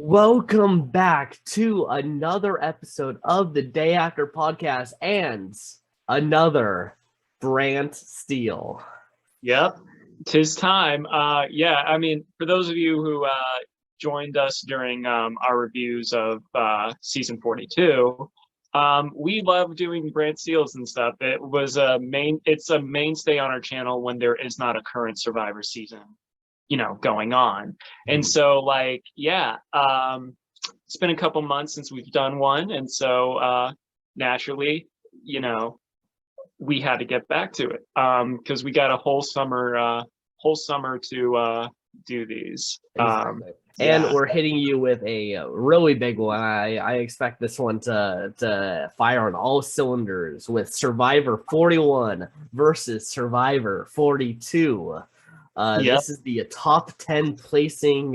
Welcome back to another episode of the Day After Podcast and another Brantsteele. Yep, 'tis time. For those of you who joined us during our reviews of season 42, we love doing Brantsteeles and stuff. It's a mainstay on our channel when there is not a current Survivor season, going on. And so it's been a couple months since we've done one, and so naturally, we had to get back to it because we got a whole summer to do these. Exactly. And we're hitting you with a really big one. I expect this one to fire on all cylinders with Survivor 41 versus Survivor 42. This is the top 10 placing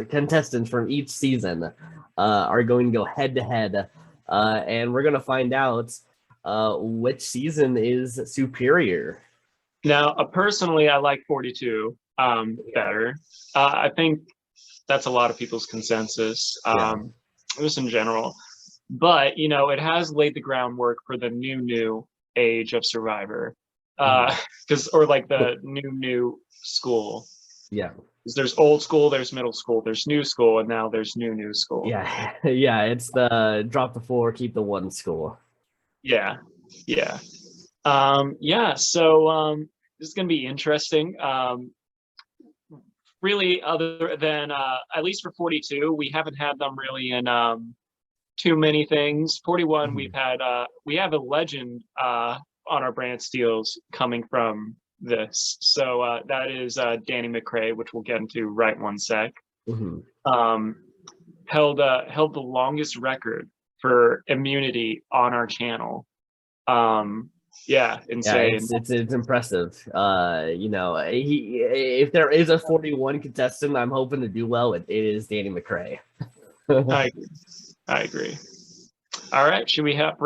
contestants from each season are going to go head to head, and we're going to find out which season is superior. Now, personally, I like 42 better. I think that's a lot of people's consensus, just in general. But, it has laid the groundwork for the new age of Survivor. Or like the new school. Yeah. There's old school, there's middle school, there's new school, and now there's new school. Yeah. Yeah, it's the drop the 4, keep the 1 school. Yeah. So this is going to be interesting. Really, other than at least for 42, we haven't had them really in too many things. 41, we have a legend on our Brantsteeles coming from this. So that is Danny Mccray, which we'll get into right in one sec. Held the longest record for immunity on our channel. Insane. Yeah, it's impressive. If there is a 41 contestant I'm hoping to do well, it is Danny Mccray. I agree. All right, should we hop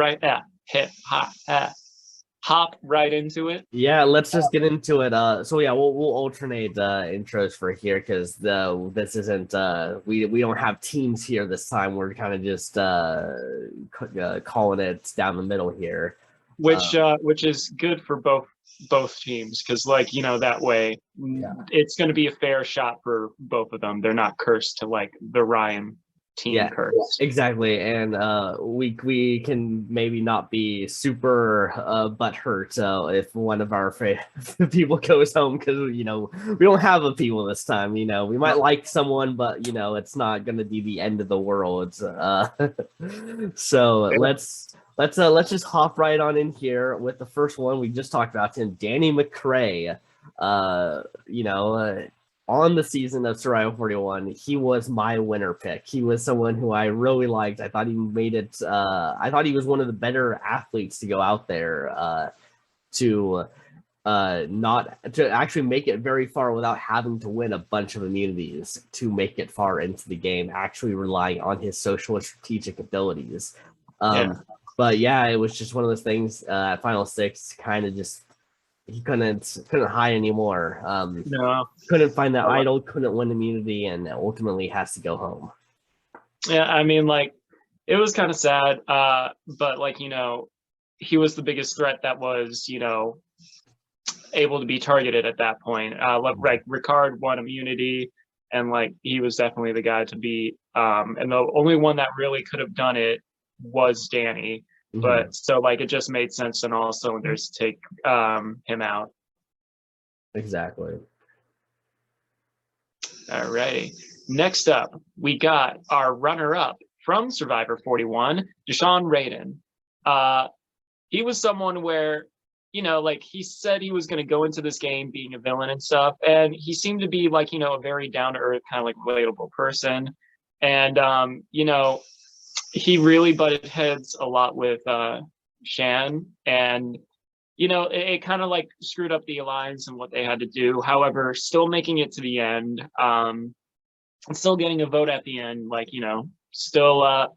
right into it? Yeah, let's just get into it. We'll alternate intros for here because this isn't we don't have teams here this time. We're kind of just calling it down the middle here. Which is good for both teams because that way it's going to be a fair shot for both of them. They're not cursed to like the Ryan team curse. Exactly, and we can maybe not be super butthurt if one of our people goes home because we don't have a people this time. We might like someone, but it's not going to be the end of the world. So let's just hop right on in here with the first one we just talked about, Danny Mccray. On the season of Survivor 41, he was my winner pick. He was someone who I really liked. I thought he made it. I thought he was one of the better athletes to go out there to actually make it very far without having to win a bunch of immunities to make it far into the game, actually relying on his social and strategic abilities. But yeah, it was just one of those things at Final 6, kind of just he couldn't hide anymore. Couldn't find that idol, couldn't win immunity, and ultimately has to go home. Yeah, I mean, it was kind of sad, but he was the biggest threat that was able to be targeted at that point. Ricard won immunity, and he was definitely the guy to beat. And the only one that really could have done it was Danny. But so it just made sense on all cylinders to take him out. Exactly. All righty. Next up, we got our runner-up from Survivor 41, Desean Raiden. He was someone where, he said he was going to go into this game being a villain and stuff, and he seemed to be a very down-to-earth kind of relatable person. And he really butted heads a lot with Shan, and it kind of screwed up the alliance and what they had to do. However, still making it to the end, and still getting a vote at the end. Still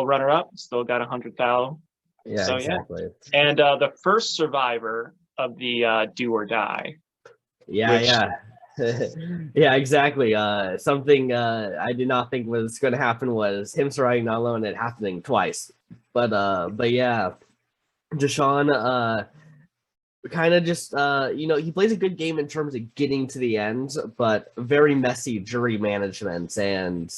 runner up, still got 100,000. Yeah, so, exactly. And the first survivor of the do or die. Yeah. Yeah, exactly. Something I did not think was going to happen was him surviving not alone, it happening twice. But yeah, Desean kind of just he plays a good game in terms of getting to the end, but very messy jury management and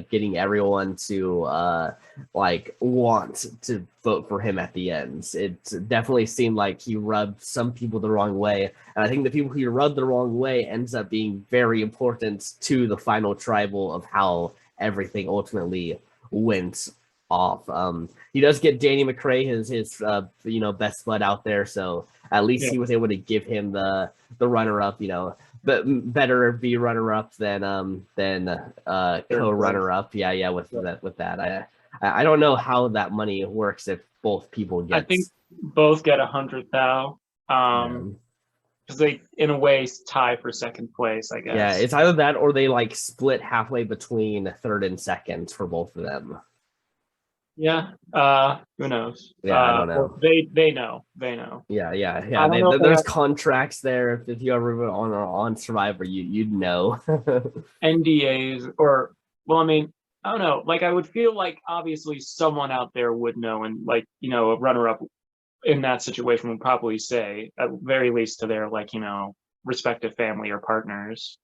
getting everyone to want to vote for him at the end. It definitely seemed like he rubbed some people the wrong way, and I think the people he rubbed the wrong way ends up being very important to the final tribal of how everything ultimately went off. He does get Danny Mccray, his best bud out there, so at least he was able to give him the runner up, but better be runner up than co-runner up. Yeah, with that. I don't know how that money works if both people get. I think both get 100,000. Because they, in a way, tie for second place, I guess. Yeah, it's either that or they split halfway between third and second for both of them. Yeah, who knows? Yeah, I don't know. They know. Yeah. There's contracts there. If you ever on Survivor, you'd know. NDAs, or well, I mean, I don't know. I would feel like obviously someone out there would know, and a runner-up in that situation would probably say, at very least to their respective family or partners.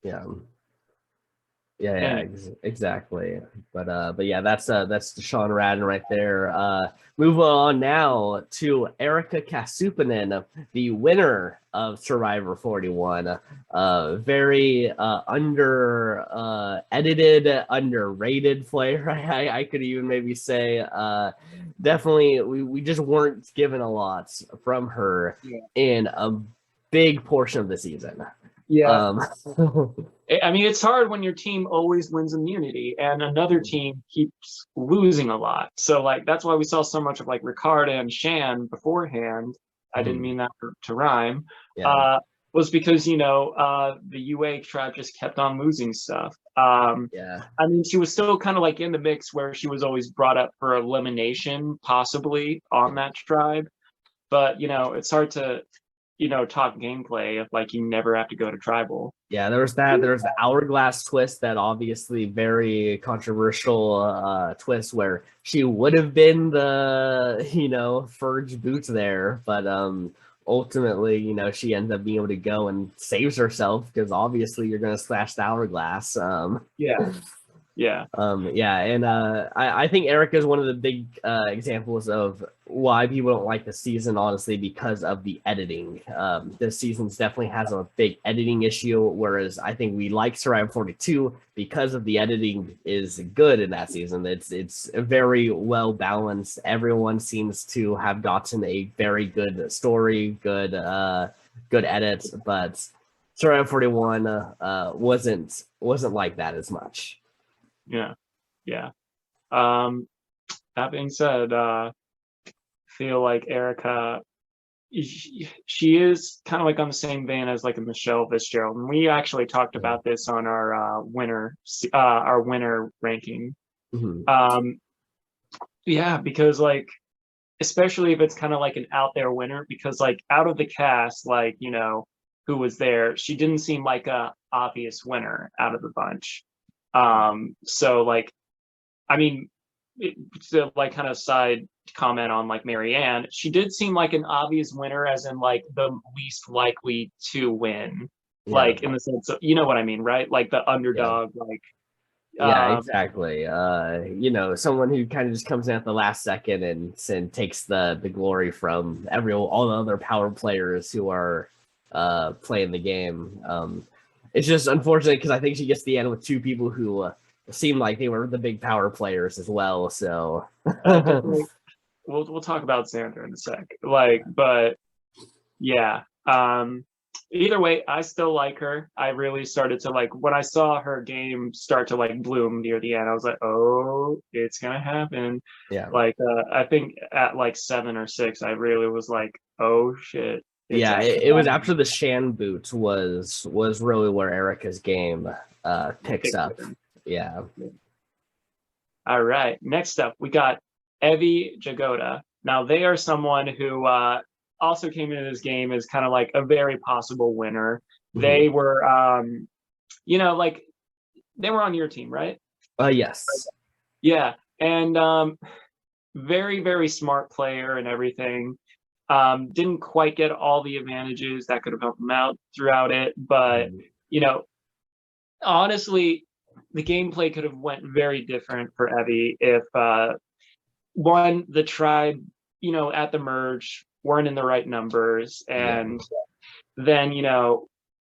Yeah, exactly. But yeah, that's Desean Raiden right there. Moving on now to Erica Cassouponen, the winner of Survivor 41. Very edited, underrated player. I could even maybe say. Definitely, we just weren't given a lot from her in a big portion of the season. Yeah. I mean, it's hard when your team always wins immunity and another team keeps losing a lot. So that's why we saw so much of Ricard and Shan beforehand. I didn't mean that to rhyme. Was because the UA tribe just kept on losing stuff. I mean, she was still kind of in the mix where she was always brought up for elimination, possibly on that tribe. But it's hard to talk gameplay if you never have to go to tribal. Yeah, there's the hourglass twist, that obviously very controversial twist where she would have been the Ferge boots there, but ultimately she ends up being able to go and saves herself because obviously you're gonna slash the hourglass. And I think Erica is one of the big examples of why people don't like the season, honestly, because of the editing. This season definitely has a big editing issue, whereas I think we like Survivor 42 because of the editing is good in that season. It's very well balanced. Everyone seems to have gotten a very good story, good edits, but Survivor 41 wasn't like that as much. Yeah. That being said, feel like Erica, she is kind of on the same vein as a Michelle Fitzgerald, and we actually talked about this on our winner ranking. Because especially if it's kind of an out there winner, because out of the cast, who was there, she didn't seem like a obvious winner out of the bunch. So I mean, to kind of side comment on Marianne, she did seem like an obvious winner, as in the least likely to win, in the sense of, you know what I mean, right? The underdog, exactly. Someone who kind of just comes in at the last second and takes the glory from all the other power players who are playing the game. It's just unfortunate because I think she gets to the end with two people who seem like they were the big power players as well. So we'll talk about Xander in a sec. But yeah. Either way, I still like her. I really started to when I saw her game start to bloom near the end. I was like, oh, it's gonna happen. Yeah. I think at 7 or 6, I really was oh shit. It was after the Shan boot was really where Erica's game picks up. Yeah. All right. Next up, we got Evie Jagoda. Now, they are someone who also came into this game as kind of a very possible winner. They were you know, like they were on your team, right? Yes. Yeah, and very, very smart player and everything. Didn't quite get all the advantages that could have helped him out throughout it, but you know, honestly, the gameplay could have went very different for Evie if one, the tribe, you know, at the merge weren't in the right numbers, and then, you know,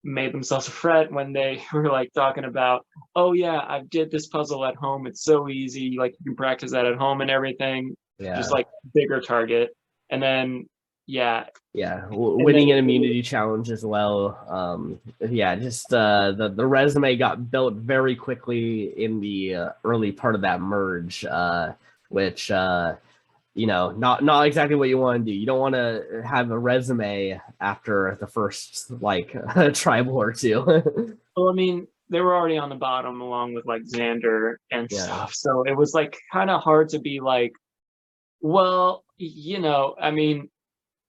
made themselves a fret when they were like talking about, oh yeah, I did this puzzle at home, it's so easy, like you can practice that at home and everything, just like bigger target. And then winning an immunity challenge as well. Just the resume got built very quickly in the early part of that merge, which you know, not exactly what you want to do. You don't want to have a resume after the first like tribal or two. Well, I mean, they were already on the bottom along with like Xander and stuff, so it was like kind of hard to be like, well, you know, I mean,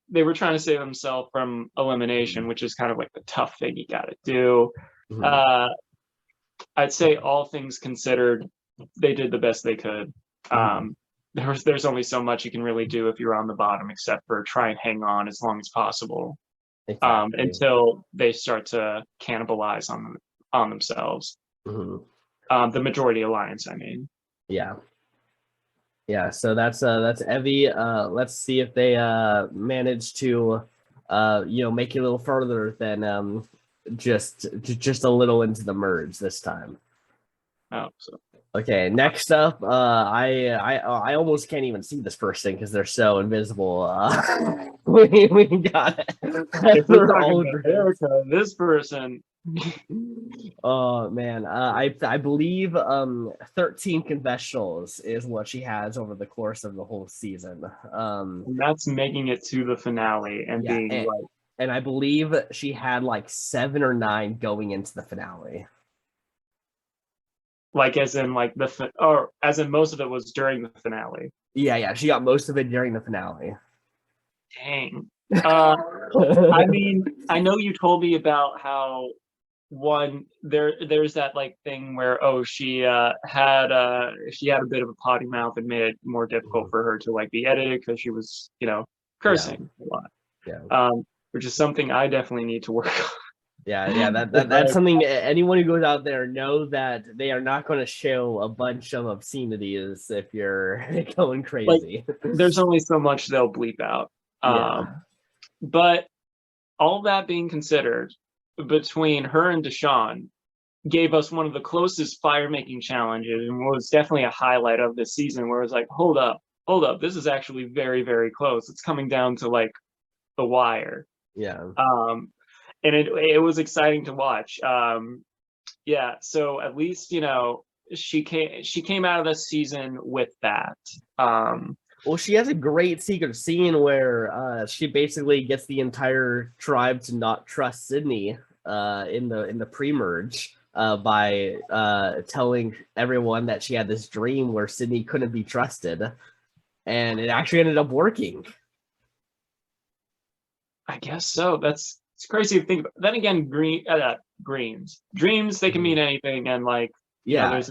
they were trying to save themselves from elimination, which is kind of like the tough thing you got to do. I'd say all things considered, they did the best they could. There's only so much you can really do if you're on the bottom, except for try and hang on as long as possible, until they start to cannibalize on themselves. The majority alliance, I mean. So that's Evie. Let's see if they manage to you know, make it a little further than just a little into the merge this time. Okay, next up, I almost can't even see this person because they're so invisible. We got this person. Oh man, I believe 13 confessionals is what she has over the course of the whole season. And that's making it to the finale and being like, and I believe she had like 7 or 9 going into the finale. Like as in like or as in most of it was during the finale. Yeah, she got most of it during the finale. Dang. I mean, I know you told me about how there's that like thing where she had a bit of a potty mouth and made it more difficult for her to like be edited because she was, you know, cursing a lot. Which is something I definitely need to work on. That's something anyone who goes out there know that they are not going to show a bunch of obscenities if you're going crazy. Like, there's only so much they'll bleep out. But all that being considered, between her and Desean gave us one of the closest fire-making challenges, and was definitely a highlight of this season, where it was like, hold up, this is actually very, very close. It's coming down to like the wire. And it was exciting to watch. So at least, you know, she came out of the season with that. Well, she has a great secret scene where she basically gets the entire tribe to not trust Sydney in the pre-merge by telling everyone that she had this dream where Sydney couldn't be trusted, and it actually ended up working. I guess so. It's crazy to think about. Then again, dreams, they can mean anything, and like but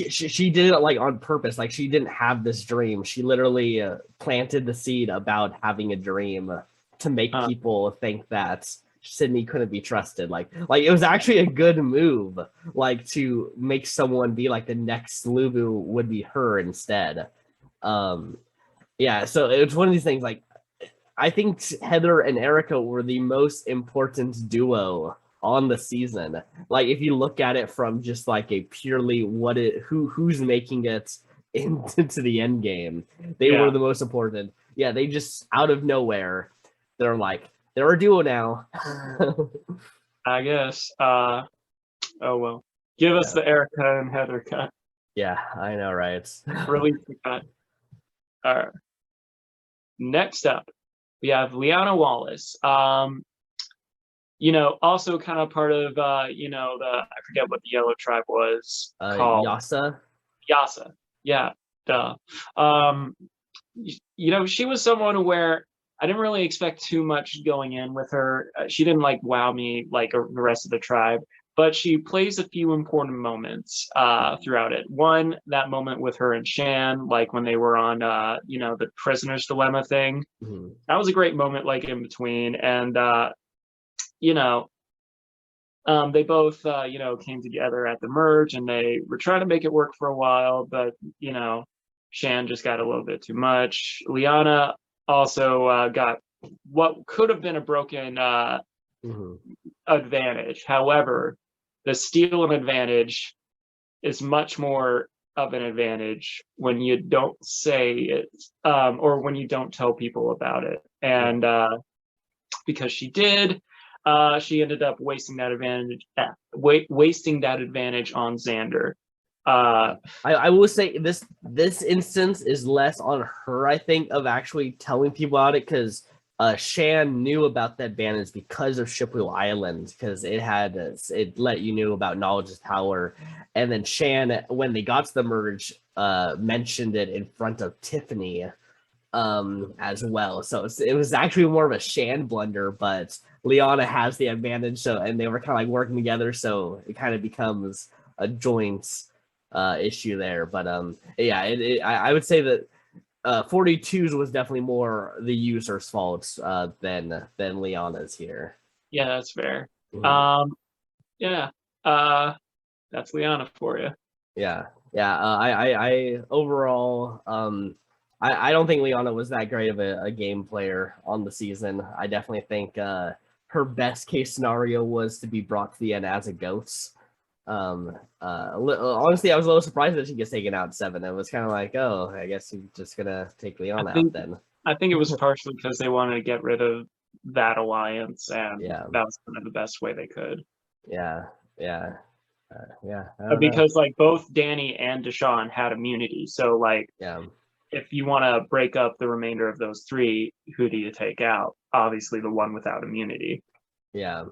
she did it like on purpose. Like she didn't have this dream. She literally planted the seed about having a dream to make people think that Sydney couldn't be trusted. Like it was actually a good move, like to make someone be like the next Lubu would be her instead. So it's one of these things. Like I think Heather and Erica were the most important duo on the season. Like if you look at it from just like a purely who's making it into the end game, they were the most important. They just out of nowhere, they're a duo now. I guess. Oh well. Give us the Erica and Heather cut. Yeah, I know, right? Release the cut. All right. Next up, we have Liana Wallace. You know, also kind of part of I forget what the yellow tribe was called. Yasa. Yeah, duh. You know, she was someone where I didn't really expect too much going in with her. She didn't like wow me like the rest of the tribe, but she plays a few important moments throughout it. One, that moment with her and Shan, like when they were on, the prisoner's dilemma thing. Mm-hmm. That was a great moment, like in between. And, they both, came together at the merge, and they were trying to make it work for a while, but, Shan just got a little bit too much. Liana also got what could have been a broken advantage. However, the steal an advantage is much more of an advantage when you don't say it, or when you don't tell people about it. And because she did, she ended up wasting that advantage. Wasting that advantage on Xander. I will say this instance is less on her, I think, of actually telling people about it, because Shan knew about the advantage because of Shipwheel Island, because it let you know about knowledge is power. And then Shan, when they got to the merge, mentioned it in front of Tiffany as well. So it was actually more of a Shan blunder, but Liana has the advantage, and they were kind of like working together, so it kind of becomes a joint issue there. But I would say that 42's was definitely more the user's fault than Liana's here. Yeah, that's fair. Mm-hmm. That's Liana for you. Yeah. I overall, I don't think Liana was that great of a game player on the season. I definitely think her best case scenario was to be brought to the end as a ghost. Honestly, I was a little surprised that she gets taken out 7. It was kind of like, oh, I guess you're just gonna take Liana out then. I think it was partially because they wanted to get rid of that alliance, and that was kind of the best way they could. Because like both Danny and Desean had immunity, so like if you want to break up the remainder of those 3, who do you take out? Obviously, the one without immunity. Yeah,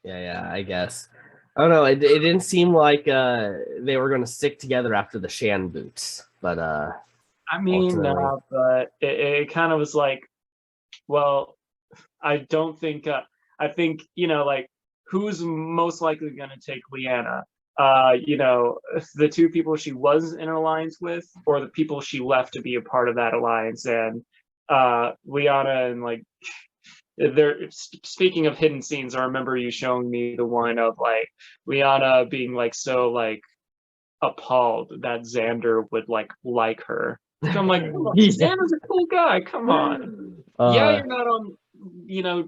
I guess. I don't know. It didn't seem like they were going to stick together after the Shan boots, but I mean, but it kind of was like, well, I don't think. I think like who's most likely going to take Liana? The 2 people she was in an alliance with, or the people she left to be a part of that alliance. And Liana and like. Speaking of hidden scenes, I remember you showing me the one of like Liana being like so like appalled that Xander would like her. So I'm like, Xander's a cool guy. Come on. You're not on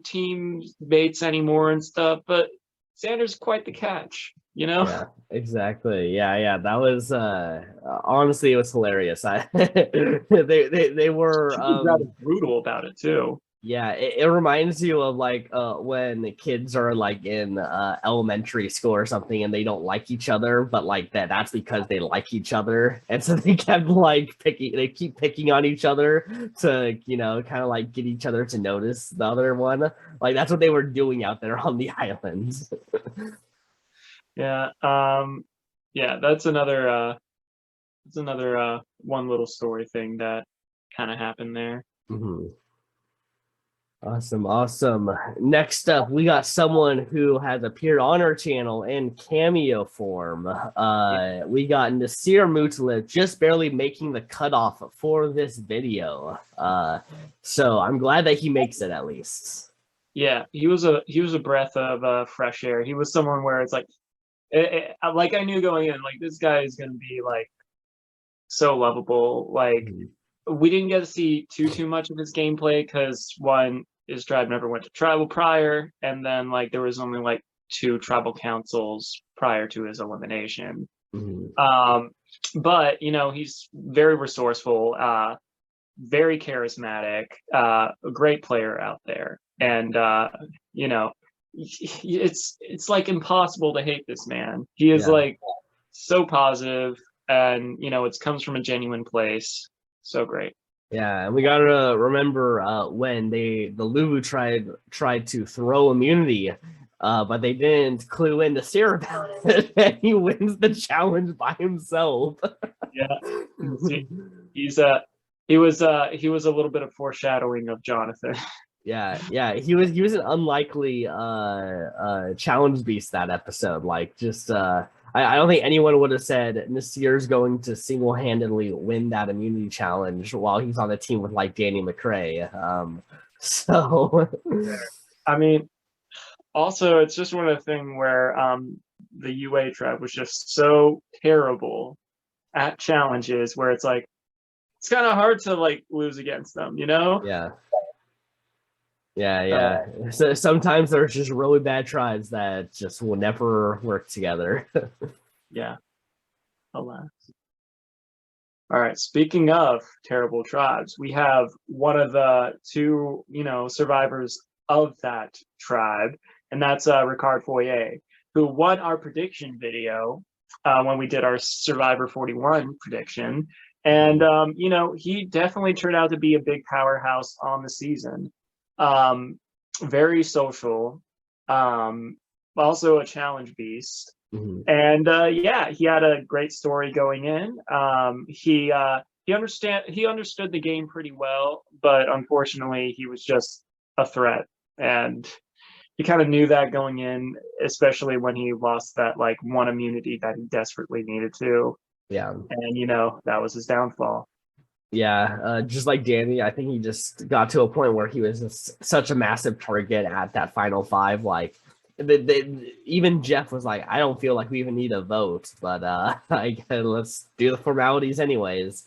team mates anymore and stuff, but Xander's quite the catch. Yeah, exactly. Yeah. That was honestly, it was hilarious. They were rather brutal about it too. Yeah, it reminds you of like when the kids are like in elementary school or something, and they don't like each other, but like that's because they like each other, and so they kept like keep picking on each other to kind of like get each other to notice the other one. Like that's what they were doing out there on the islands. That's another one little story thing that kind of happened there. Mm-hmm. Awesome. Next up, we got someone who has appeared on our channel in cameo form. We got Nasir Mutalib just barely making the cutoff for this video. So I'm glad that he makes it at least. Yeah, he was a breath of fresh air. He was someone where it's like, like I knew going in, like this guy is gonna be like so lovable. Like we didn't get to see too much of his gameplay because one, his tribe never went to tribal prior, and then like there was only like 2 tribal councils prior to his elimination. But he's very resourceful, very charismatic, a great player out there, and it's like impossible to hate this man. He is like so positive, and it comes from a genuine place. So great. Yeah, and we gotta remember when the Lulu tried to throw immunity, but they didn't clue in to Sarah about it, and he wins the challenge by himself. Yeah, he was a little bit of foreshadowing of Jonathan. Yeah. He was an unlikely challenge beast that episode. Like, just I don't think anyone would have said Nasir's going to single-handedly win that immunity challenge while he's on the team with like Danny Mccray. So I mean, also it's just one of the things where the UA tribe was just so terrible at challenges where it's like it's kind of hard to like lose against them, you know? Yeah. So sometimes there's just really bad tribes that just will never work together. Yeah. Alas. All right. Speaking of terrible tribes, we have one of the two, survivors of that tribe, and that's Ricard Foyer, who won our prediction video when we did our Survivor 41 prediction. And, he definitely turned out to be a big powerhouse on the season. Very social, also a challenge beast. And he had a great story going in. He understood the game pretty well, but unfortunately he was just a threat, and he kind of knew that going in, especially when he lost that like one immunity that he desperately needed to. Yeah. And that was his downfall. Yeah, just like Danny, I think he just got to a point where he was just such a massive target at that final five. Like, even Jeff was like, I don't feel like we even need a vote, but let's do the formalities anyways.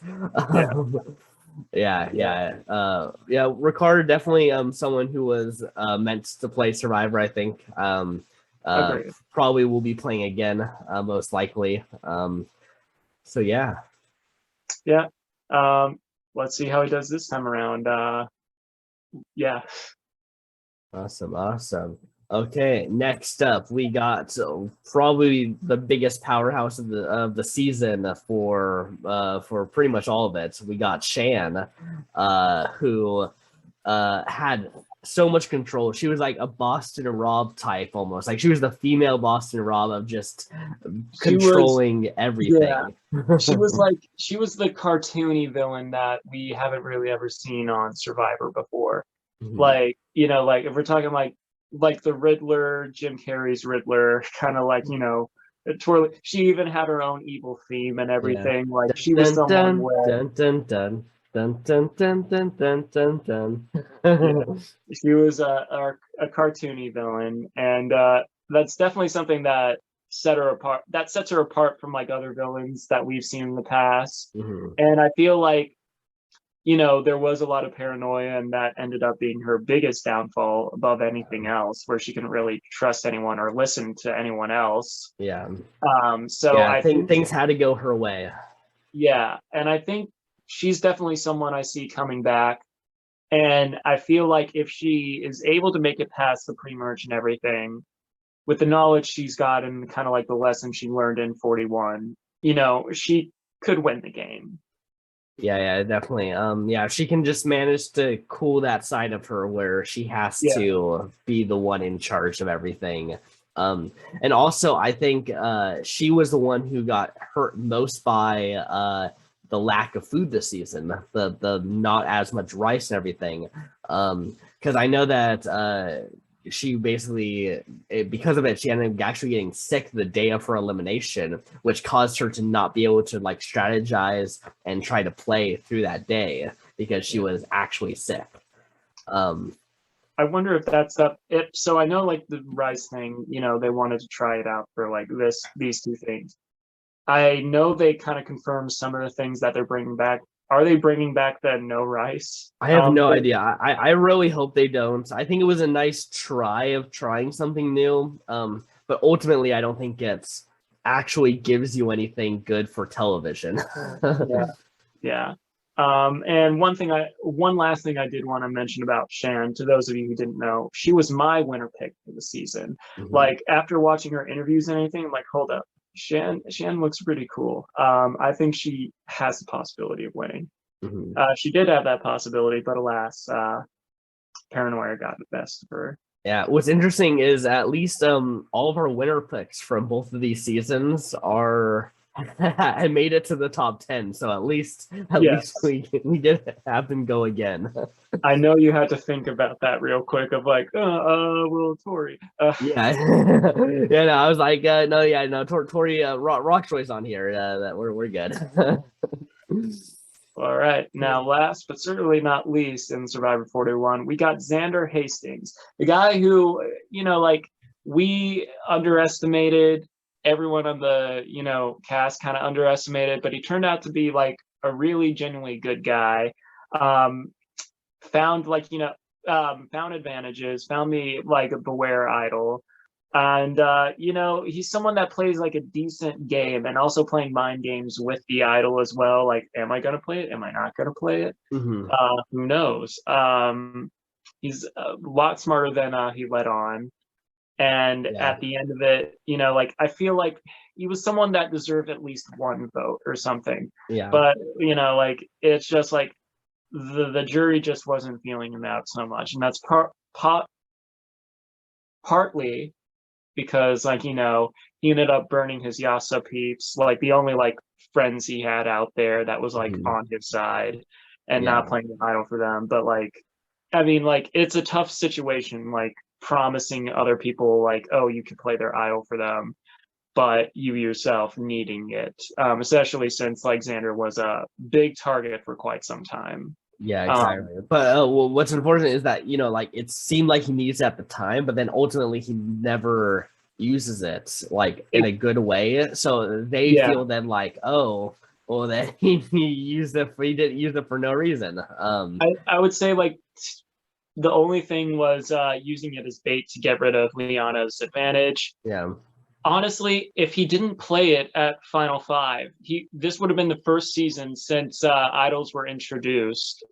Yeah. Ricard, definitely someone who was meant to play Survivor, I think. Probably will be playing again, most likely. So yeah. Let's see how he does this time around. Awesome. Okay, next up we got probably the biggest powerhouse of the season for pretty much all of it. We got Shan, who had so much control. She was like a Boston Rob type almost. Like, she was the female Boston Rob of just controlling everything. Yeah. She was the cartoony villain that we haven't really ever seen on Survivor before. Like, if we're talking like the Riddler, Jim Carrey's Riddler, kind of like, she even had her own evil theme and everything. Yeah. Like, she was someone where dun dun dun dun dun dun dun. She was a cartoony villain, and that's definitely something that set her apart. That sets her apart from like other villains that we've seen in the past. And I feel like there was a lot of paranoia, and that ended up being her biggest downfall above anything else, where she couldn't really trust anyone or listen to anyone else. I think things had to go her way. Yeah, and I think she's definitely someone I see coming back. And I feel like if she is able to make it past the pre-merge and everything, with the knowledge she's got and kind of like the lesson she learned in 41, she could win the game. Yeah, definitely. She can just manage to cool that side of her where she has to be the one in charge of everything. And also, I think she was the one who got hurt most by the lack of food this season, the not as much rice and everything. Because I know that she basically, because of it, she ended up actually getting sick the day of her elimination, which caused her to not be able to like strategize and try to play through that day because she was actually sick. I wonder if that's up. So I know like the rice thing, they wanted to try it out for like these two things. I know they kind of confirmed some of the things that they're bringing back. Are they bringing back the no rice? I have no idea. I really hope they don't. I think it was a nice try of trying something new. But ultimately, I don't think it's actually gives you anything good for television. Yeah. And one last thing I did want to mention about Shan, to those of you who didn't know, she was my winner pick for the season. Like, after watching her interviews and anything, I'm like, hold up. Shan looks pretty cool. I think she has the possibility of winning. She did have that possibility, but alas, paranoia got the best of her. Yeah, what's interesting is at least all of our winner picks from both of these seasons I made it to the top 10, so at least we did have them go again. I know you had to think about that real quick of like, well, Tori. Yeah, yeah. No, I was like, no, Tori, Rock choice on here. That we're good. All right. Now, last but certainly not least in Survivor 41, we got Xander Hastings, the guy who, like we underestimated, everyone on the, cast kind of underestimated, but he turned out to be like a really genuinely good guy. Found found advantages, found me like a Beware idol. And he's someone that plays like a decent game and also playing mind games with the idol as well. Like, am I gonna play it? Am I not gonna play it? Mm-hmm. Who knows? He's a lot smarter than he let on. And at the end of it, like I feel like he was someone that deserved at least one vote or something. Yeah. But like it's just like the jury just wasn't feeling him out so much, and that's partly because he ended up burning his Yasa peeps, like the only like friends he had out there that was like on his side, and not playing the idol for them. But like, I mean, like it's a tough situation, like promising other people like, oh, you could play their idol for them, but you yourself needing it, especially since like Xander was a big target for quite some time. Yeah, exactly. But what's important is that like it seemed like he needs it at the time, but then ultimately he never uses it like in a good way. So they feel then like, oh, well, then he used it. He didn't use it for no reason. I would say like the only thing was using it as bait to get rid of Liana's advantage. Yeah. Honestly, if he didn't play it at Final Five, this would have been the first season since idols were introduced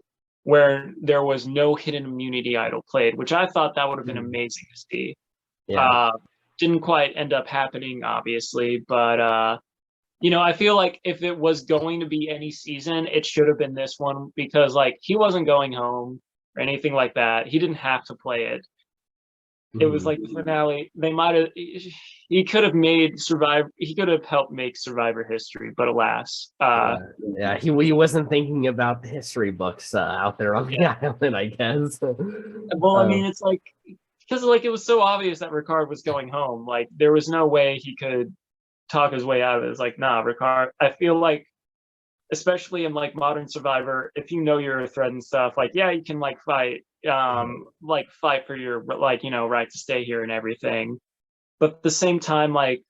where there was no hidden immunity idol played, which I thought that would have been amazing to see. Yeah. Didn't quite end up happening, obviously, but I feel like if it was going to be any season, it should have been this one because like he wasn't going home or anything like that. He didn't have to play it. It was like the finale. They might have. He could have made Survivor. He could have helped make Survivor history, but alas, he wasn't thinking about the history books out there on the island, I guess. Well, I mean, it's like because like it was so obvious that Ricard was going home. Like there was no way he could talk his way out of it. It's like, nah, Ricard. I feel like, especially in like modern Survivor, if you know you're a threat and stuff, like you can like fight for your like right to stay here and everything, but at the same time, like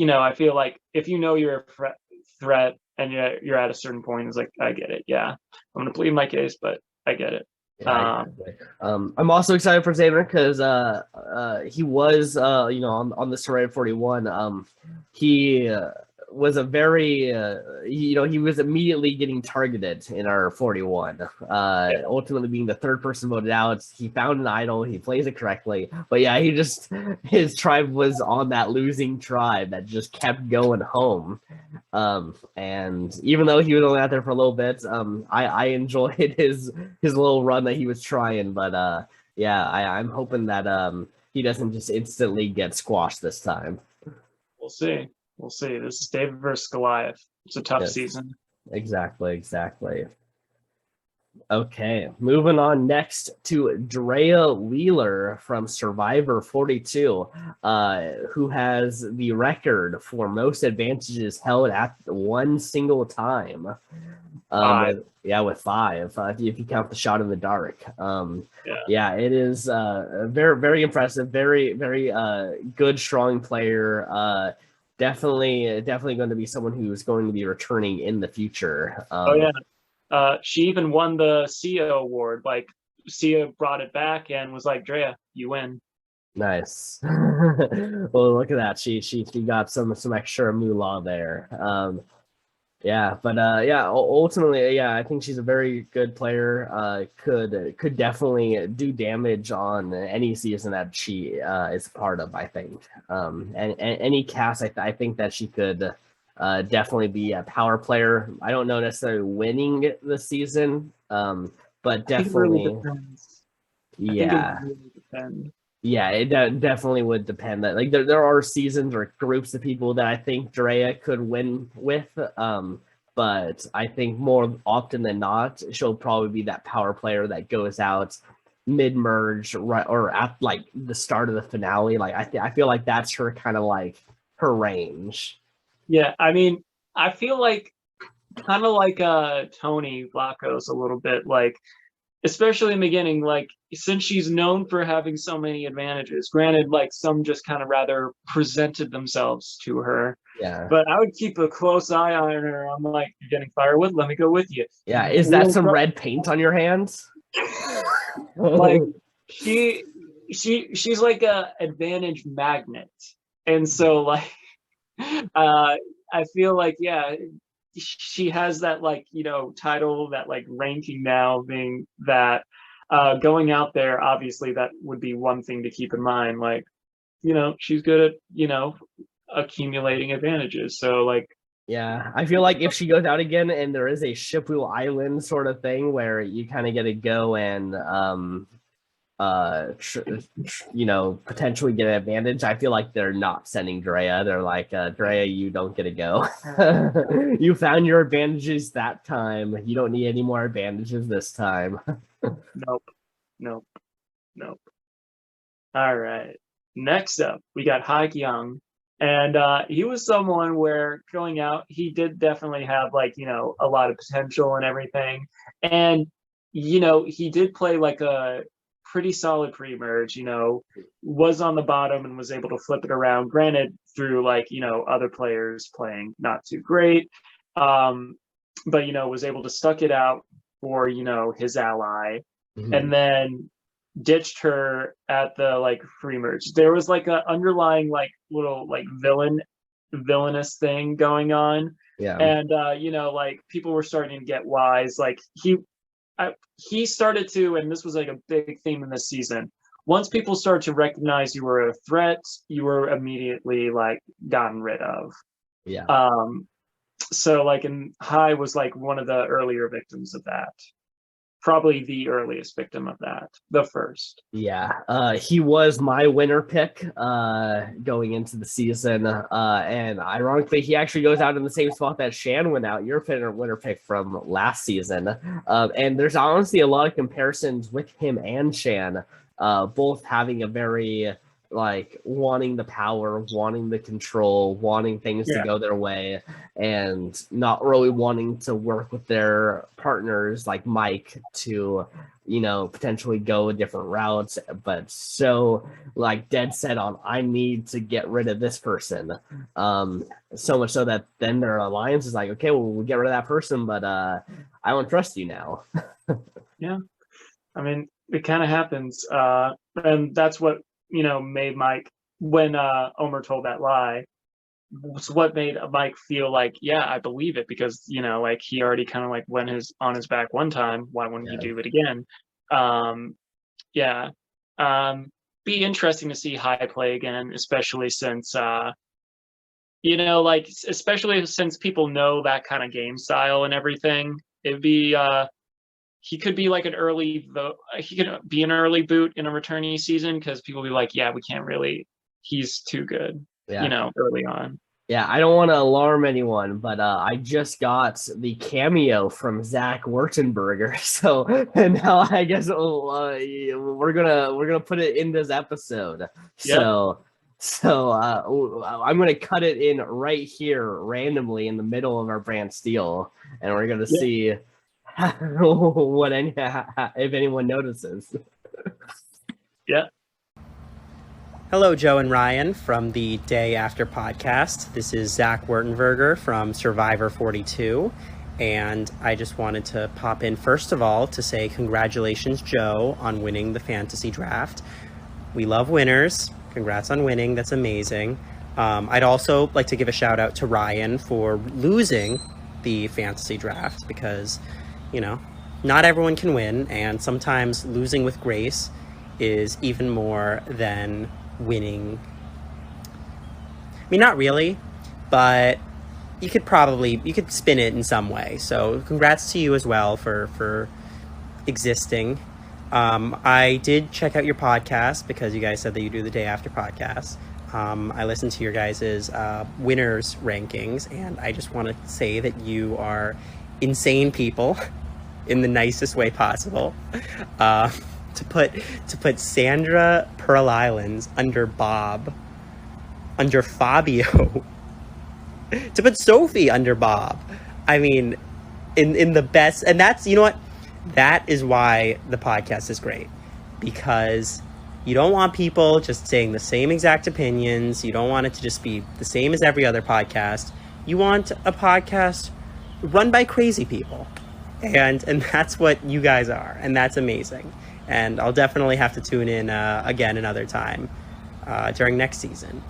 I feel like if you know you're a threat and you're at a certain point, it's like I get it. Yeah, I'm gonna plead my case, but I get it. Exactly. I'm also excited for Xavier because he was on the Survivor 41. He was a very he was immediately getting targeted in our 41, ultimately being the third person voted out. He found an idol, he plays it correctly, but his tribe was on that losing tribe that just kept going home, and even though he was only out there for a little bit, I enjoyed his little run that he was trying, but I'm hoping that he doesn't just instantly get squashed this time. We'll see. We'll see. This is David versus Goliath. It's a tough season. Exactly. Okay, moving on next to Drea Wheeler from Survivor 42, who has the record for most advantages held at one single time. With 5, if you count the shot in the dark. It is very, very impressive, very, very good, strong player. Definitely going to be someone who's going to be returning in the future. She even won the Sia award. Like Sia brought it back and was like, "Drea, you win." Nice. Well, look at that. She got some extra moolah there. Ultimately, I think she's a very good player. Could definitely do damage on any season that she is a part of, I think. And any cast, I think that she could definitely be a power player. I don't know necessarily winning the season, but definitely. It really depends. Yeah, it definitely would depend. That like there are seasons or groups of people that I think Drea could win with. But I think more often than not, she'll probably be that power player that goes out mid-merge, right, or at like the start of the finale. Like I feel like that's her kind of like her range. Yeah, I mean, I feel like kind of like Tony Vlachos a little bit, like especially in the beginning, like since she's known for having so many advantages. Granted, like some just kind of rather presented themselves to her. Yeah. But I would keep a close eye on her. I'm like, you're getting firewood? Let me go with you. Yeah. Is that some red paint on your hands? Like she's like a advantage magnet. And so like I feel like yeah, she has that like, you know, title, that like ranking now, being that going out there, obviously that would be one thing to keep in mind. Like, you know, she's good at, you know, accumulating advantages. So like, yeah, I feel like if she goes out again and there is a Shipwheel Island sort of thing where you kind of get to go and you know, potentially get an advantage, I feel like they're not sending Drea. They're like, Drea, you don't get to go. You found your advantages that time. You don't need any more advantages this time. Nope. All right. Next up, we got Haikyung. And he was someone where going out, he did definitely have like, you know, a lot of potential and everything. And, you know, he did play like a pretty solid pre-merge, you know, was on the bottom and was able to flip it around, granted through like, you know, other players playing not too great. But, you know, was able to stuck it out for, you know, his ally. Mm-hmm. And then ditched her at the like free merge. There was like a underlying like little like villainous thing going on. Yeah. And you know, like people were starting to get wise. Like he started to, and this was like a big theme in this season. Once people started to recognize you were a threat, you were immediately like gotten rid of. Yeah. So like, and Hai was like one of the earlier victims of that. Probably the earliest victim of that, the first. Yeah, he was my winner pick going into the season, and ironically, he actually goes out in the same spot that Shan went out, your winner pick from last season. And there's honestly a lot of comparisons with him and Shan, both having a very like wanting the power, wanting the control, wanting things to go their way, and not really wanting to work with their partners like Mike to, you know, potentially go different routes, but so like dead set on I need to get rid of this person. So much so that then their alliance is like, okay, well, we'll get rid of that person, but I don't trust you now. Yeah. I mean, it kind of happens. And that's what, you know, made Mike, when Omer told that lie, was what made Mike feel like, yeah, I believe it, because, you know, like he already kind of like went on his back one time. Why wouldn't he do it again? Be interesting to see Hai play again, especially since, you know, like, especially since people know that kind of game style and everything. It'd be, he could be like an early vote. He could be an early boot in a returnee season, because people be like, yeah, we can't really, he's too good, you know, early on. Yeah, I don't want to alarm anyone, but I just got the cameo from Zach Wurtenberger, so and now I guess we're gonna put it in this episode. Yep. So I'm gonna cut it in right here randomly in the middle of our Brantsteele, and we're gonna see what if anyone notices. Yeah. Hello, Joe and Ryan from the Day After podcast. This is Zach Wurtenberger from Survivor 42, and I just wanted to pop in first of all to say congratulations, Joe, on winning the fantasy draft. We love winners. Congrats on winning. That's amazing. I'd also like to give a shout out to Ryan for losing the fantasy draft, because, you know, not everyone can win, and sometimes losing with grace is even more than winning. I mean, not really, but you could spin it in some way. So congrats to you as well for existing. I did check out your podcast because you guys said that you do the day after podcast. I listened to your guys' winners rankings, and I just want to say that you are insane people in the nicest way possible. To put Sandra Pearl Islands under Bob, under Fabio, to put Sophie under Bob. I mean, in the best, and that's, you know what? That is why the podcast is great, because you don't want people just saying the same exact opinions. You don't want it to just be the same as every other podcast. You want a podcast run by crazy people. And that's what you guys are. And that's amazing. And I'll definitely have to tune in again another time during next season.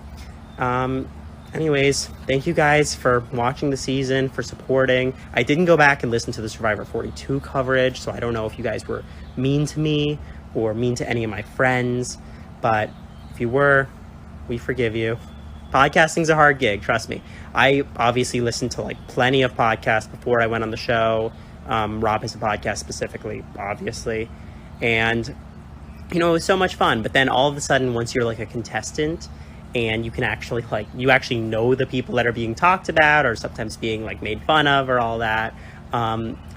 Anyways, thank you guys for watching the season, for supporting. I didn't go back and listen to the Survivor 42 coverage, so I don't know if you guys were mean to me or mean to any of my friends, but if you were, we forgive you. Podcasting's a hard gig, trust me. I obviously listened to like plenty of podcasts before I went on the show. Rob has a podcast specifically, obviously, and you know, it was so much fun. But then all of a sudden, once you're like a contestant and you can actually you actually know the people that are being talked about or sometimes being like made fun of or all that,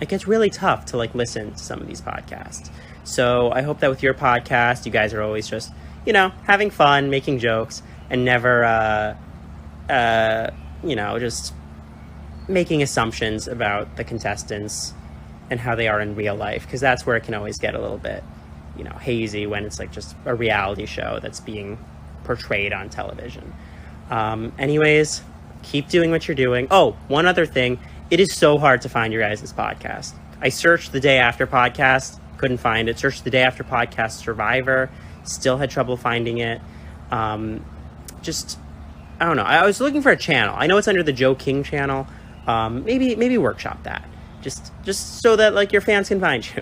it gets really tough to like listen to some of these podcasts. So I hope that with your podcast, you guys are always just, you know, having fun, making jokes, and never, you know, just making assumptions about the contestants and how they are in real life, because that's where it can always get a little bit, you know, hazy when it's like just a reality show that's being portrayed on television. Anyways, keep doing what you're doing. Oh, one other thing. It is so hard to find your guys' podcast. I searched the Day After podcast, couldn't find it. Searched the Day After podcast Survivor, still had trouble finding it. Just, I don't know. I was looking for a channel. I know it's under the Joe King channel. Maybe workshop that. Just so that like your fans can find you.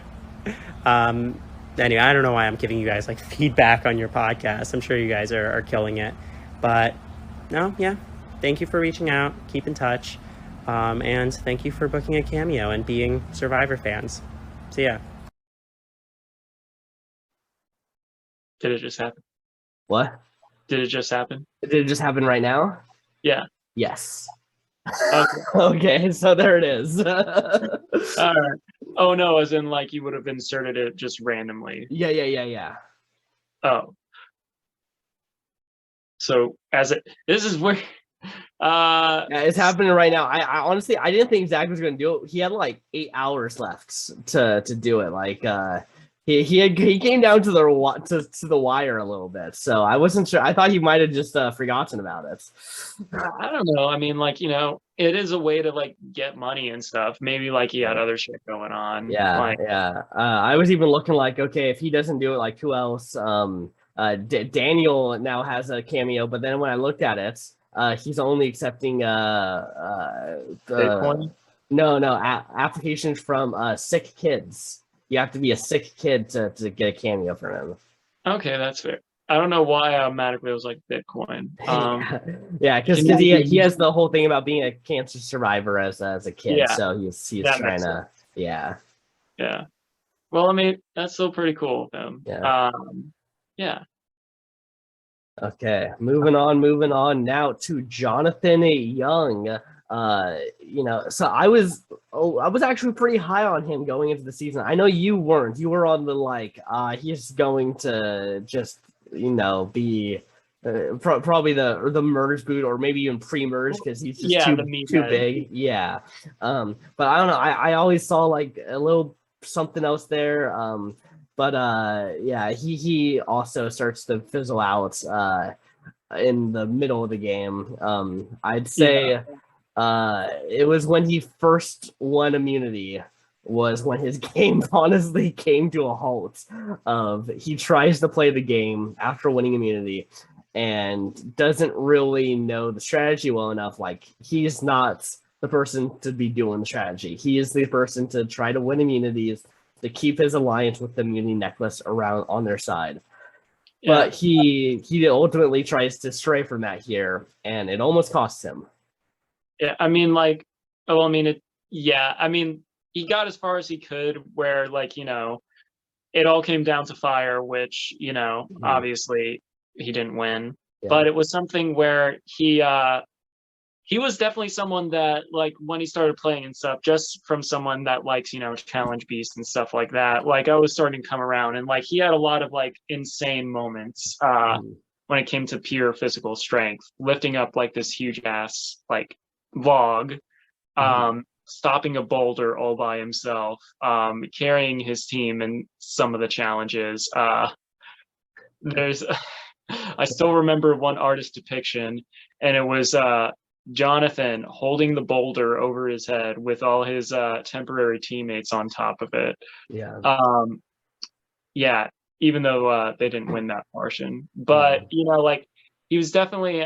Anyway, I don't know why I'm giving you guys like feedback on your podcast. I'm sure you guys are killing it. But no, yeah. Thank you for reaching out. Keep in touch. And thank you for booking a cameo and being Survivor fans. See ya. Did it just happen? What? Did it just happen? Did it just happen right now? Yeah. Yes. Okay. Okay, so there it is. All right. Oh no, as in like you would have inserted it just randomly. Yeah. Oh. So this is where yeah, it's happening right now. I honestly I didn't think Zach was gonna do it. He had like 8 hours left to do it. Like he came down to the wire a little bit, so I wasn't sure. I thought he might have just forgotten about it. I don't know. I mean, like, you know, it is a way to like get money and stuff. Maybe like he had other shit going on. Yeah. I was even looking like, okay, if he doesn't do it, like who else? Daniel now has a cameo, but then when I looked at it, he's only accepting Bitcoin? applications from sick kids. You have to be a sick kid to get a cameo from him. Okay, that's fair. I don't know why I automatically was like Bitcoin. Yeah, because he has the whole thing about being a cancer survivor as a kid, yeah, so he's trying to yeah. Well, I mean, that's still pretty cool of him. Yeah. Okay, moving on now to Jonathan Young. You know, so I was actually pretty high on him going into the season. I know you weren't. You were on the like, he's going to just, you know, be probably the merge boot or maybe even pre-merge because he's just too big. Yeah. But I don't know. I always saw like a little something else there. But yeah, he also starts to fizzle out in the middle of the game. I'd say it was when he first won immunity was when his game honestly came to a halt. He tries to play the game after winning immunity and doesn't really know the strategy well enough. Like, he's not the person to be doing the strategy. He is the person to try to win immunities, to keep his alliance with the immunity necklace around on their side. Yeah. But he ultimately tries to stray from that here, and it almost costs him. Yeah, I mean, like, I mean, he got as far as he could where, like, you know, it all came down to fire, which, obviously he didn't win. Yeah. But it was something where he was definitely someone that, like, when he started playing and stuff, just from someone that likes, challenge beasts and stuff like that, like, I was starting to come around, and like he had a lot of like insane moments when it came to pure physical strength, lifting up like this huge ass like log, stopping a boulder all by himself, carrying his team in some of the challenges. There's I still remember one artist depiction, and it was Jonathan holding the boulder over his head with all his temporary teammates on top of it. Yeah. Even though they didn't win that portion, but like he was definitely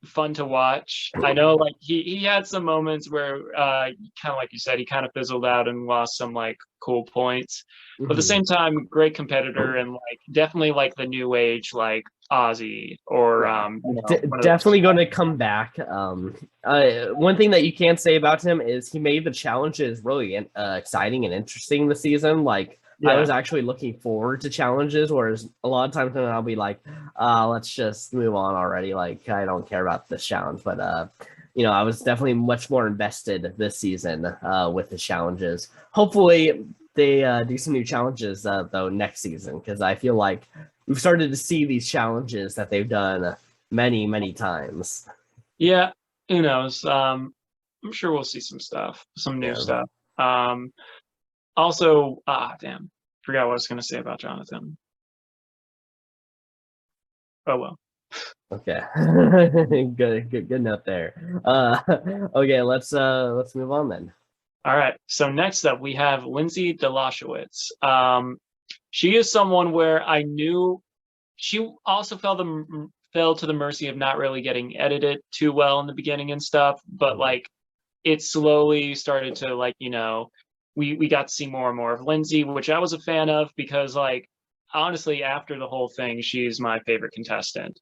fun to watch. I know, like he had some moments where kind of like you said, he kind of fizzled out and lost some like cool points, but at the same time, great competitor, and like definitely like the new age like Ozzy or definitely going to come back. One thing that you can't say about him is he made the challenges really exciting and interesting this season. Like, I was actually looking forward to challenges, whereas a lot of times when I'll be like, let's just move on already. Like, I don't care about this challenge. But, I was definitely much more invested this season with the challenges. Hopefully they do some new challenges, though, next season, because I feel like we've started to see these challenges that they've done many, many times. Yeah, who knows? I'm sure we'll see some stuff, some new stuff. Also, forgot what I was going to say about Jonathan. Oh, well. Okay. Good note there. Okay, let's move on then. All right. So next up, we have Lindsay Delashowitz. She is someone where I knew she also fell to the mercy of not really getting edited too well in the beginning and stuff, but like it slowly started to like, we got to see more and more of Lindsay, which I was a fan of because, like, honestly, after the whole thing, she's my favorite contestant.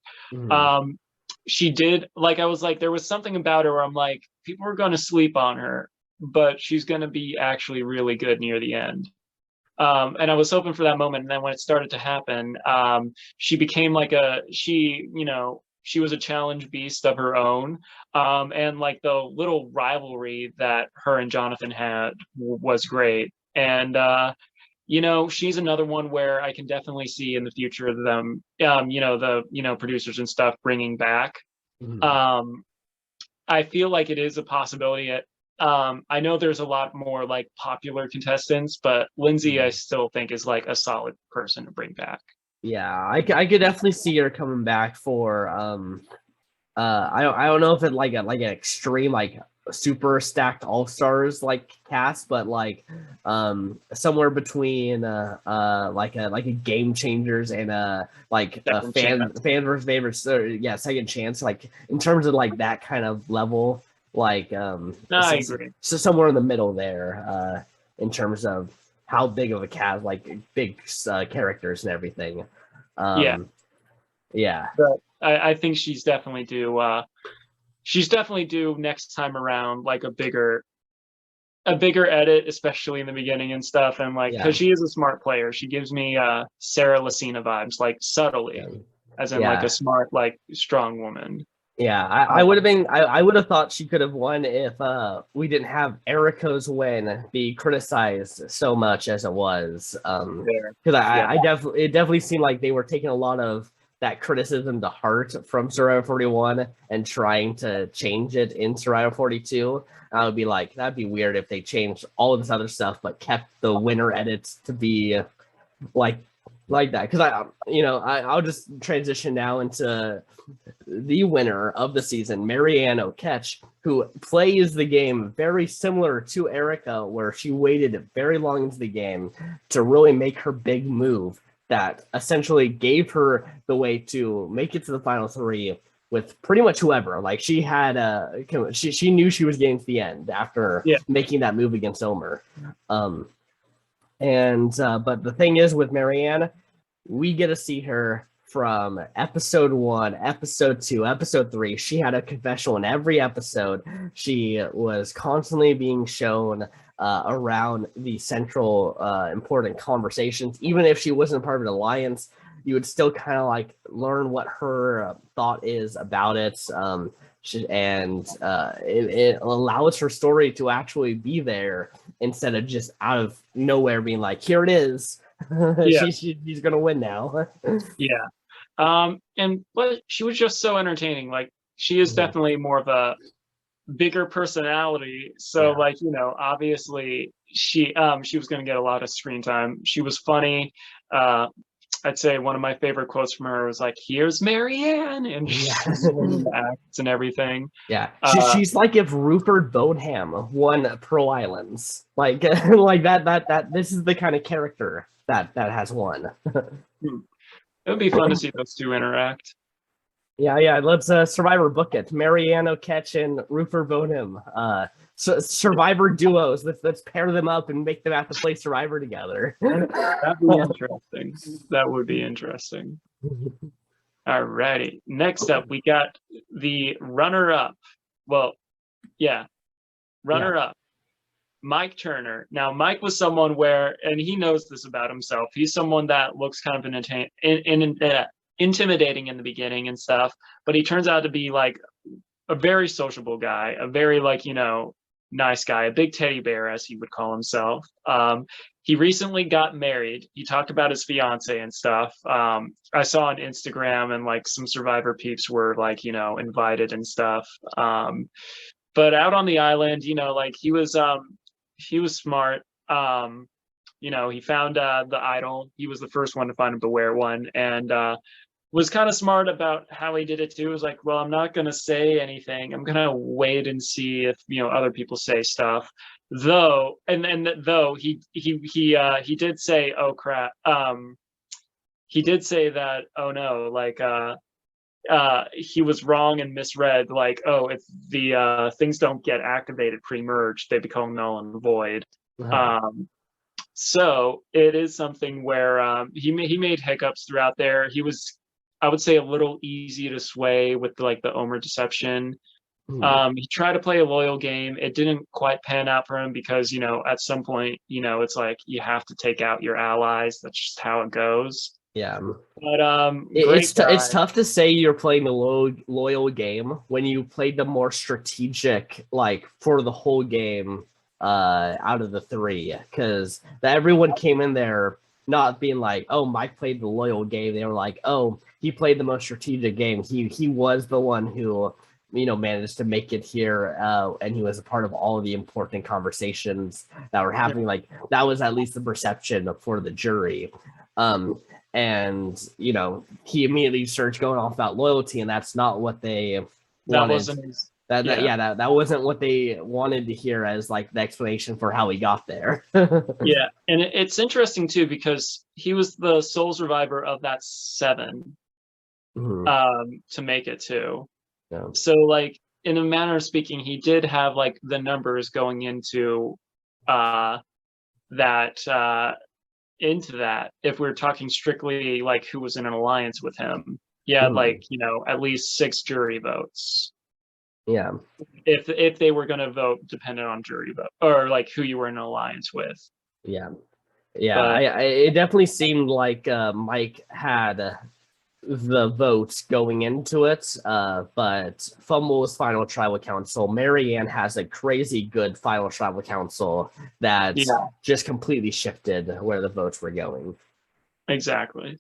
She did, like, I was like, there was something about her where I'm like, people were going to sleep on her, but she's going to be actually really good near the end. And I was hoping for that moment. And then when it started to happen, she became like she was a challenge beast of her own. And like the little rivalry that her and Jonathan had was great. And, she's another one where I can definitely see in the future them, the producers and stuff bringing back. I feel like it is a possibility. I know there's a lot more like popular contestants, but Lindsay, I still think is like a solid person to bring back. Yeah, I could definitely see her coming back for I don't know if it like an extreme like super stacked all-stars like cast, but like somewhere between like a Game Changers and like a fan versus favorites, second chance, like in terms of like that kind of level, like I agree. So somewhere in the middle there in terms of how big of a cast, like big characters and everything. Yeah. But I think she's definitely due. She's definitely due next time around, like a bigger edit, especially in the beginning and stuff. And like, because she is a smart player, she gives me Sarah Lucina vibes, like subtly, as in like a smart, like strong woman. Yeah, I would have thought she could have won if we didn't have Erica's win be criticized so much as it was. Because it definitely seemed like they were taking a lot of that criticism to heart from Survivor 41 and trying to change it in Survivor 42. I would be like, that'd be weird if they changed all of this other stuff but kept the winner edits to be like that. Because I'll just transition now into the winner of the season, Marianne O'Ketch, who plays the game very similar to Erica, where she waited very long into the game to really make her big move that essentially gave her the way to make it to the final three with pretty much whoever. Like she had she knew she was getting to the end after making that move against Omer. But the thing is with Marianne, we get to see her from episode 1, episode 2, episode 3. She had a confessional in every episode. She was constantly being shown around the central important conversations. Even if she wasn't part of an alliance, you would still kind of like learn what her thought is about it. It allows her story to actually be there instead of just out of nowhere being like, here it is. Yeah. She's gonna win now. Yeah. But she was just so entertaining. Like, she is definitely more of a bigger personality. So like, obviously she was going to get a lot of screen time. She was funny. I'd say one of my favorite quotes from her was like, "Here's Marianne," and she's winning the acts and everything. Yeah, she's like if Rupert Boneham won Pearl Islands, like like that. This is the kind of character that has won. It would be fun to see those two interact. Yeah. Let's Survivor book it. Marianne O'Ketch and Rupert Boneham. Survivor duos. Let's pair them up and make them have to play Survivor together. That'd be interesting. That would be interesting. Alrighty. Next up, we got the runner-up. Well, yeah, runner-up. Mike Turner. Now, Mike was someone and he knows this about himself. He's someone that looks kind of intimidating in the beginning and stuff, but he turns out to be like a very sociable guy, a very nice guy, a big teddy bear, as he would call himself. He recently got married. He talked about his fiance and stuff. I saw on Instagram, and like some Survivor peeps were like, invited and stuff. But out on the island, he was smart. He found the idol. He was the first one to find him to wear one, and was kind of smart about how he did it too. It was like, well, I'm not going to say anything. I'm going to wait and see if, other people say stuff. Though he did say, oh crap. He did say that, oh no, like, he was wrong and misread, like, oh, if the things don't get activated pre-merge, they become null and void. So it is something where he made hiccups throughout there. He was, I would say, a little easy to sway with like the Omer deception. He tried to play a loyal game. It didn't quite pan out for him because, at some point, it's like you have to take out your allies. That's just how it goes. Yeah. But it's tough to say you're playing the loyal game when you played the more strategic, like for the whole game out of the three, because everyone came in there not being like, oh, Mike played the loyal game. They were like, oh, he played the most strategic game. He was the one who managed to make it here, and he was a part of all of the important conversations that were happening. Like, that was at least the perception for the jury. And he immediately starts going off about loyalty, and that's not what they wanted. That wasn't what they wanted to hear as like the explanation for how he got there. Yeah, and it's interesting too because he was the sole survivor of that 7 to make it too. Yeah. So like, in a manner of speaking, he did have like the numbers going into that if we're talking strictly like who was in an alliance with him. Like at least 6 jury votes. Yeah, if they were going to vote dependent on jury vote or like who you were in an alliance with. Yeah. It definitely seemed like Mike had the votes going into it, but Fumble's final tribal council, Marianne has a crazy good final tribal council that just completely shifted where the votes were going. Exactly.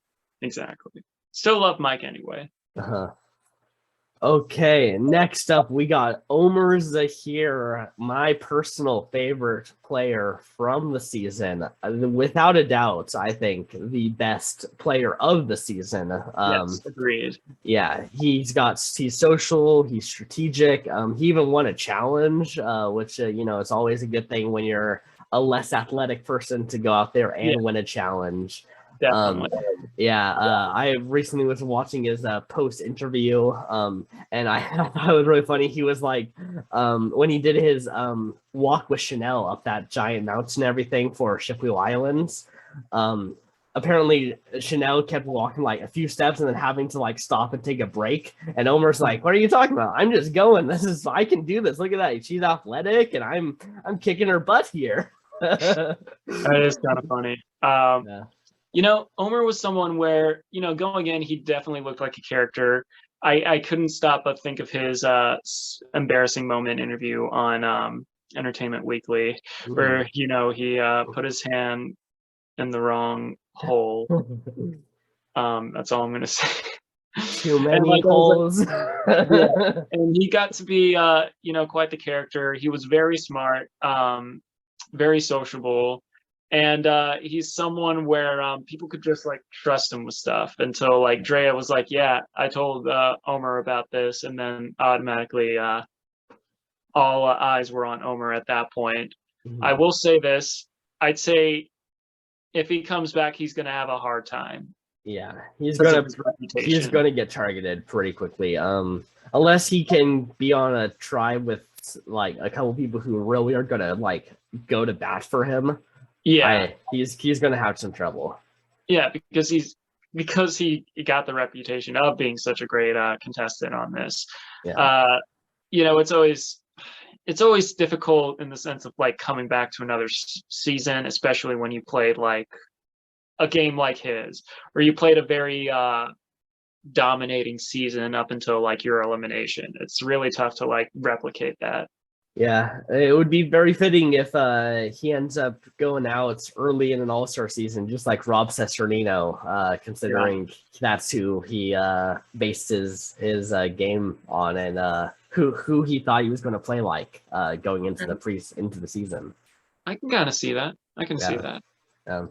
Still love Mike anyway. Okay, next up we got Omer Zaheer, my personal favorite player from the season. Without a doubt, I think the best player of the season. Yes, agreed. Yeah, he's social, he's strategic. He even won a challenge, which it's always a good thing when you're a less athletic person to go out there and win a challenge. Definitely. I recently was watching his post interview, and I thought it was really funny. He was like, when he did his walk with Chanel up that giant mountain and everything for Shipwheel Islands, apparently Chanel kept walking like a few steps and then having to like stop and take a break. And Omer's like, "What are you talking about? I'm just going. I can do this. Look at that. She's athletic, and I'm kicking her butt here." That is kind of funny. Yeah. You know, Omer was someone where, you know, going in, he definitely looked like a character. I couldn't stop but think of his embarrassing moment interview on Entertainment Weekly, where, you know, he put his hand in the wrong hole. That's all I'm gonna say. Too many holes. Yeah. And he got to be, you know, quite the character. He was very smart, very sociable. And he's someone where people could just like trust him with stuff until like Drea was like, "Yeah, I told Omer about this," and then automatically all eyes were on Omer at that point. I will say this: I'd say if he comes back, he's going to have a hard time. Yeah, he's gonna get targeted pretty quickly. Unless he can be on a tribe with like a couple people who really are gonna like go to bat for him. Yeah, he's gonna have some trouble. Yeah, because he got the reputation of being such a great contestant on this. Yeah. You know, it's always difficult in the sense of like coming back to another season, especially when you played like a game like his, or you played a very dominating season up until like your elimination. It's really tough to like replicate that. Yeah, it would be very fitting if he ends up going out early in an All-Star season, just like Rob Cesternino, considering that's who he based his game on, and who he thought he was going to play like going into the season. I can kind of see that. I can see that. All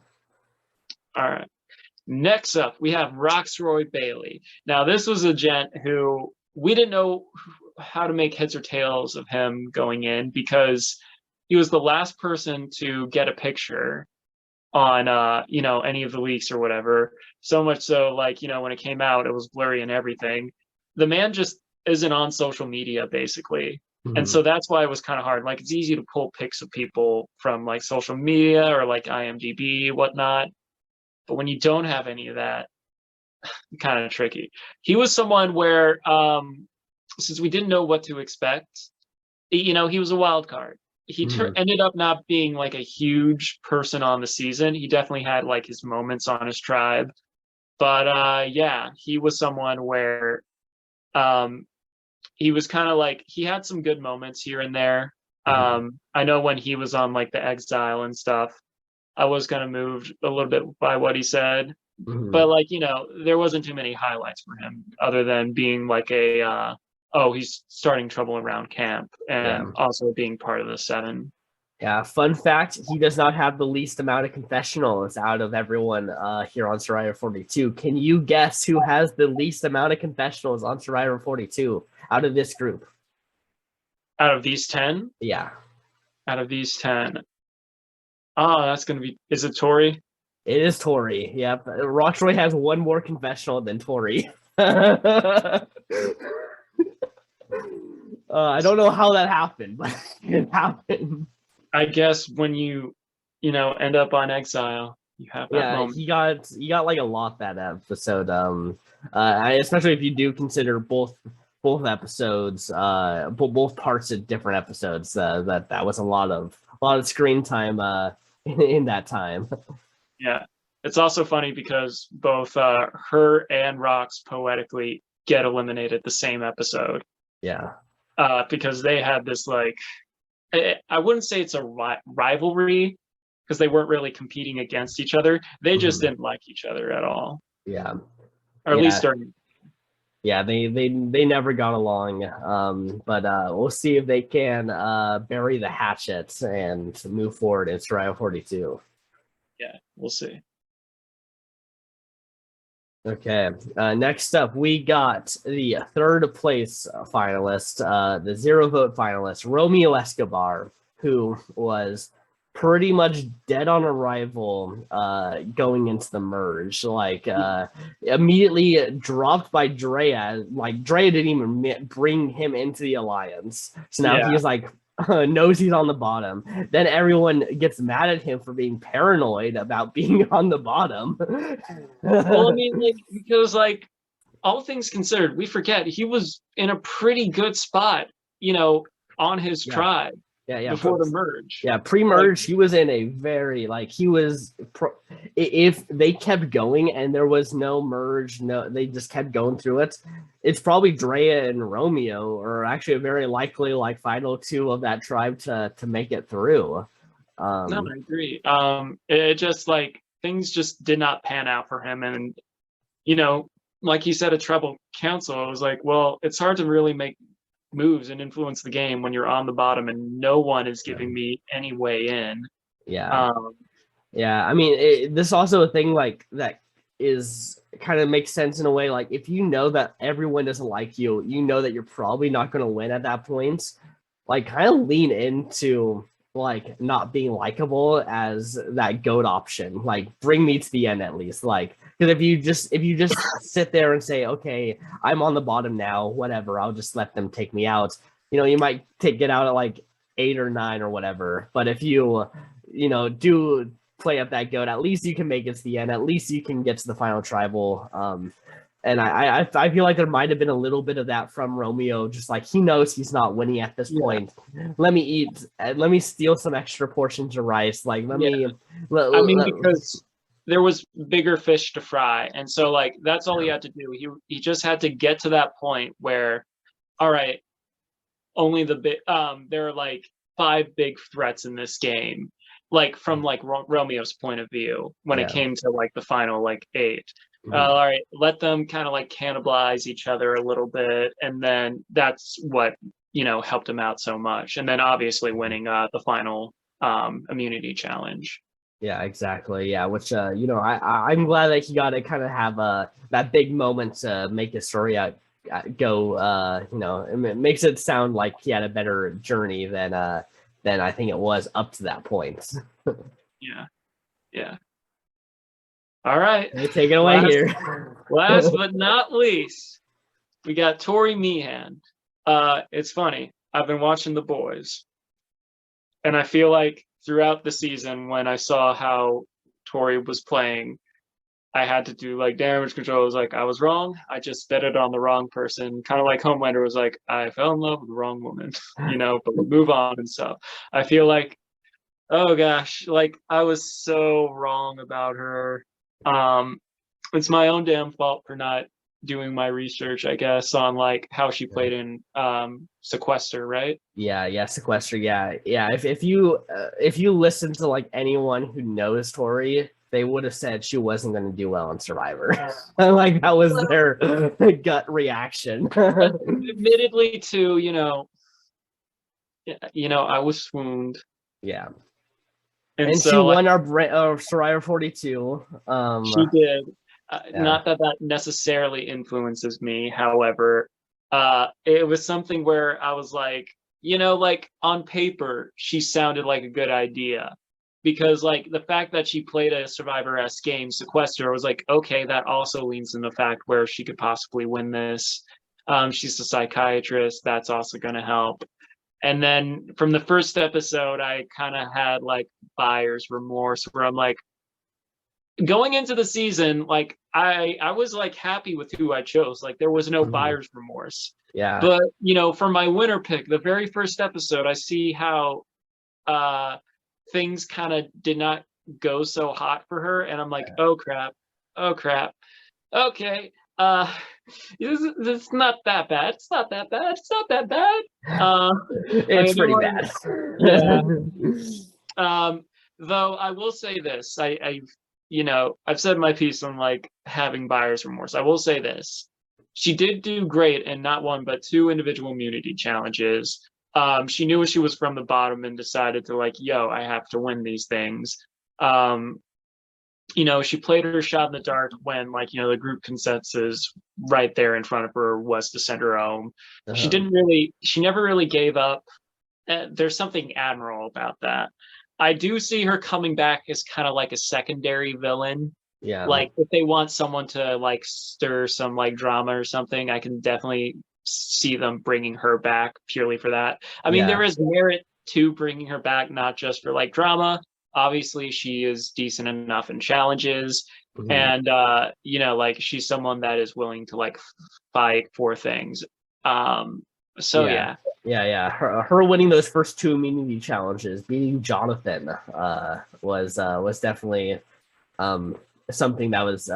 right. Next up, we have Roxroy Bailey. Now, this was a gent who we didn't know how to make heads or tails of him going in, because he was the last person to get a picture on you know, any of the leaks or whatever. So much so, like, you know, when it came out, it was blurry and everything. The man just isn't on social media, basically. And so that's why it was kind of hard. Like, it's easy to pull pics of people from like social media or like IMDb, whatnot. But when you don't have any of that, kind of tricky. He was someone where since we didn't know what to expect, you know, he was a wild card. He ended up not being like a huge person on the season. He definitely had like his moments on his tribe. But yeah, he was someone where he was kind of like, he had some good moments here and there. I know when he was on like the Exile and stuff, I was kind of moved a little bit by what he said. But like, you know, there wasn't too many highlights for him other than being like a he's starting trouble around camp, and also being part of the 7. Yeah, fun fact, he does not have the least amount of confessionals out of everyone here on Survivor 42. Can you guess who has the least amount of confessionals on Survivor 42 out of this group? Out of these 10? Yeah. Out of these 10. Oh, that's going to be... Is it Tori? It is Tori. Yep. Roxroy has one more confessional than Tori. I don't know how that happened, but it happened. I guess when you end up on Exile, you have that moment. He got like a lot that episode. Especially if you do consider both episodes, both parts of different episodes. That was a lot of screen time in that time. Yeah, it's also funny because both her and Rox poetically get eliminated the same episode. Yeah. Because they had this like, I wouldn't say it's a rivalry, because they weren't really competing against each other. They just didn't like each other at all. Yeah. Or at least during. Yeah, they never got along. But we'll see if they can bury the hatchet and move forward in Survivor 42. Yeah, we'll see. Okay, next up, we got the third place finalist, the 0 vote finalist, Romeo Escobar, who was pretty much dead on arrival going into the merge. Like, immediately dropped by Drea. Like, Drea didn't even bring him into the alliance. So now he's like knows he's on the bottom. Then everyone gets mad at him for being paranoid about being on the bottom. Well, I mean, like, because like all things considered, we forget he was in a pretty good spot, on his tribe before the merge. Yeah, pre-merge, he was in a very if they kept going and there was no merge, they just kept going through it. It's probably Drea and Romeo, or actually a very likely final two of that tribe to make it through. No, I agree. It just things just did not pan out for him, and like he said at Tribal Council, it was like, well, it's hard to really make moves and influence the game when you're on the bottom and no one is giving me any way in. Yeah. I mean, this is also a thing that is kind of makes sense in a way. Like, if you know that everyone doesn't like you, you know that you're probably not going to win at that point. Like, kind of lean into not being likable as that GOAT option. Like, bring me to the end at least. Like, because if you just sit there and say, okay, I'm on the bottom now, whatever, I'll just let them take me out. You might get out at 8 or 9 or whatever. But if you do play up that GOAT, at least you can make it to the end. At least you can get to the final tribal. And I feel like there might have been a little bit of that from Romeo, just he knows he's not winning at this point. Let me steal some extra portions of rice. Because there was bigger fish to fry, and so that's all he had to do. He just had to get to that point where, all right, only the big there are 5 big threats in this game, from Romeo's point of view when it came to the final 8. All right, let them kind of cannibalize each other a little bit, and then that's what helped him out so much. And then obviously winning the final immunity challenge. Yeah, exactly. Yeah, which I'm glad that he got to kind of have that big moment to make his story go. It makes it sound like he had a better journey than I think it was up to that point. Yeah. All right. Take it away here. Last but not least, we got Tori Meehan. It's funny. I've been watching The Boys, and I feel like throughout the season, when I saw how Tori was playing, I had to do damage control. I was I was wrong. I just betted on the wrong person. Kind of like Homelander was I fell in love with the wrong woman, but we move on and stuff. I feel oh gosh, I was so wrong about her. It's my own damn fault for not doing my research, I guess, on how she played in Sequester, right? Yeah, Sequester. Yeah. If you listen to anyone who knows Tori, they would have said she wasn't going to do well in Survivor. That was their gut reaction. Admittedly, too, I was swooned. Yeah. And so, she won our Survivor 42. She did. Not that necessarily influences me. However, it was something where I was on paper, she sounded like a good idea. Because the fact that she played a Survivor-esque game, Sequester, was okay, that also leans in the fact where she could possibly win this. She's a psychiatrist. That's also going to help. And then from the first episode, I kind of had buyer's remorse, where I'm going into the season, I was happy with who I chose. There was no buyer's remorse. Yeah. But for my winner pick, the very first episode, I see how things kind of did not go so hot for her, and I'm oh crap, okay. It's not that bad. It's not that bad. It's pretty bad. Yeah. Though I will say this, I've said my piece on having buyer's remorse. I will say this: she did do great in not one but 2 individual immunity challenges. She knew she was from the bottom and decided to I have to win these things. She played her shot in the dark when the group consensus right there in front of her was to send her home. She never really gave up. There's something admirable about that. I do see her coming back as kind of a secondary villain. Yeah. If they want someone to stir some drama or something, I can definitely see them bringing her back purely for that. I mean, there is merit to bringing her back, not just for like drama. Obviously, she is decent enough in challenges, and you know, like she's someone that is willing to like fight for things. So yeah. Her winning those first 2 immunity challenges, beating Jonathan, was definitely something that was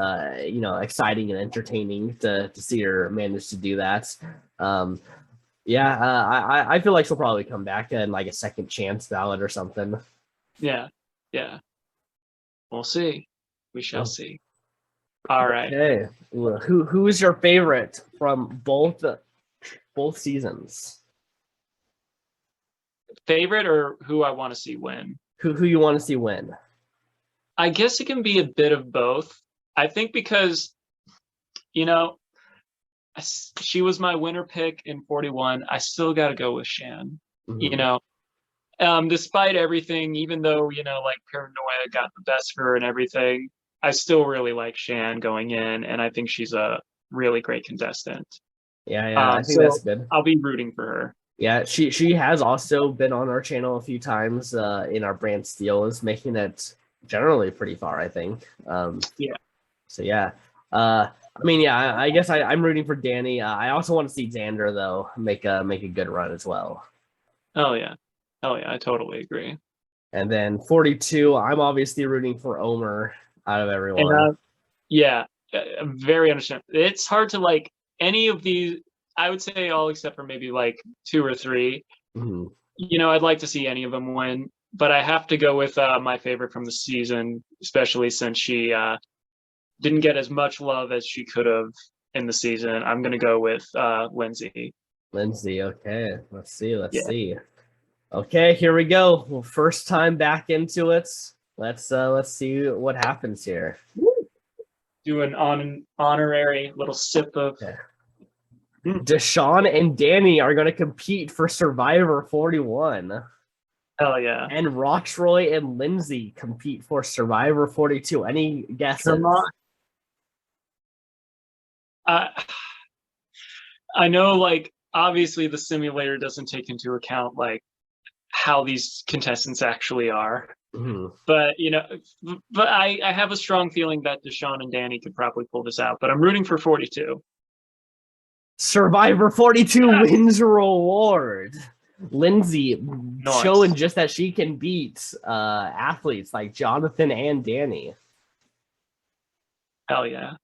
you know, exciting and entertaining to see her manage to do that. I feel like she'll probably come back in like a second chance ballot or something. Yeah. We'll see. We shall see. All right. Okay. Who is your favorite from both seasons? Favorite or who I want to see win? Who you want to see win? I guess it can be a bit of both. I think because, you know, she was my winner pick in 41. I still got to go with Shan. You know, despite everything, even though, you know, like Paranoia got the best for her and everything, I still really like Shan going in, and I think she's a really great contestant. I think that's good. I'll be rooting for her. Yeah, she has also been on our channel a few times in our Brantsteele, is making it generally pretty far, I think. So yeah. I mean, yeah, I guess I'm rooting for Danny. I also want to see Xander though make a good run as well. Oh yeah, I totally agree. And then 42, I'm obviously rooting for Omer out of everyone. And, I'm very understandable. It's hard to like any of these. I would say all except for maybe like 2 or 3. You know, I'd like to see any of them win, but I have to go with my favorite from the season, especially since she didn't get as much love as she could have in the season. I'm going to go with Lindsay. Okay. Let's see. Okay, here we go. Well, first time back into it. Let's see what happens here. Do an honorary little sip of... Okay. Desean and Danny are going to compete for Survivor 41. Hell yeah. And Roxroy and Lindsay compete for Survivor 42. Any guesses? Come on. I know, like, obviously the simulator doesn't take into account, like, how these contestants actually are. But, you know, I have a strong feeling that Desean and Danny could probably pull this out. But I'm rooting for 42. Survivor 42 wins a reward. Lindsay showing just that she can beat athletes like Jonathan and Danny. Hell yeah.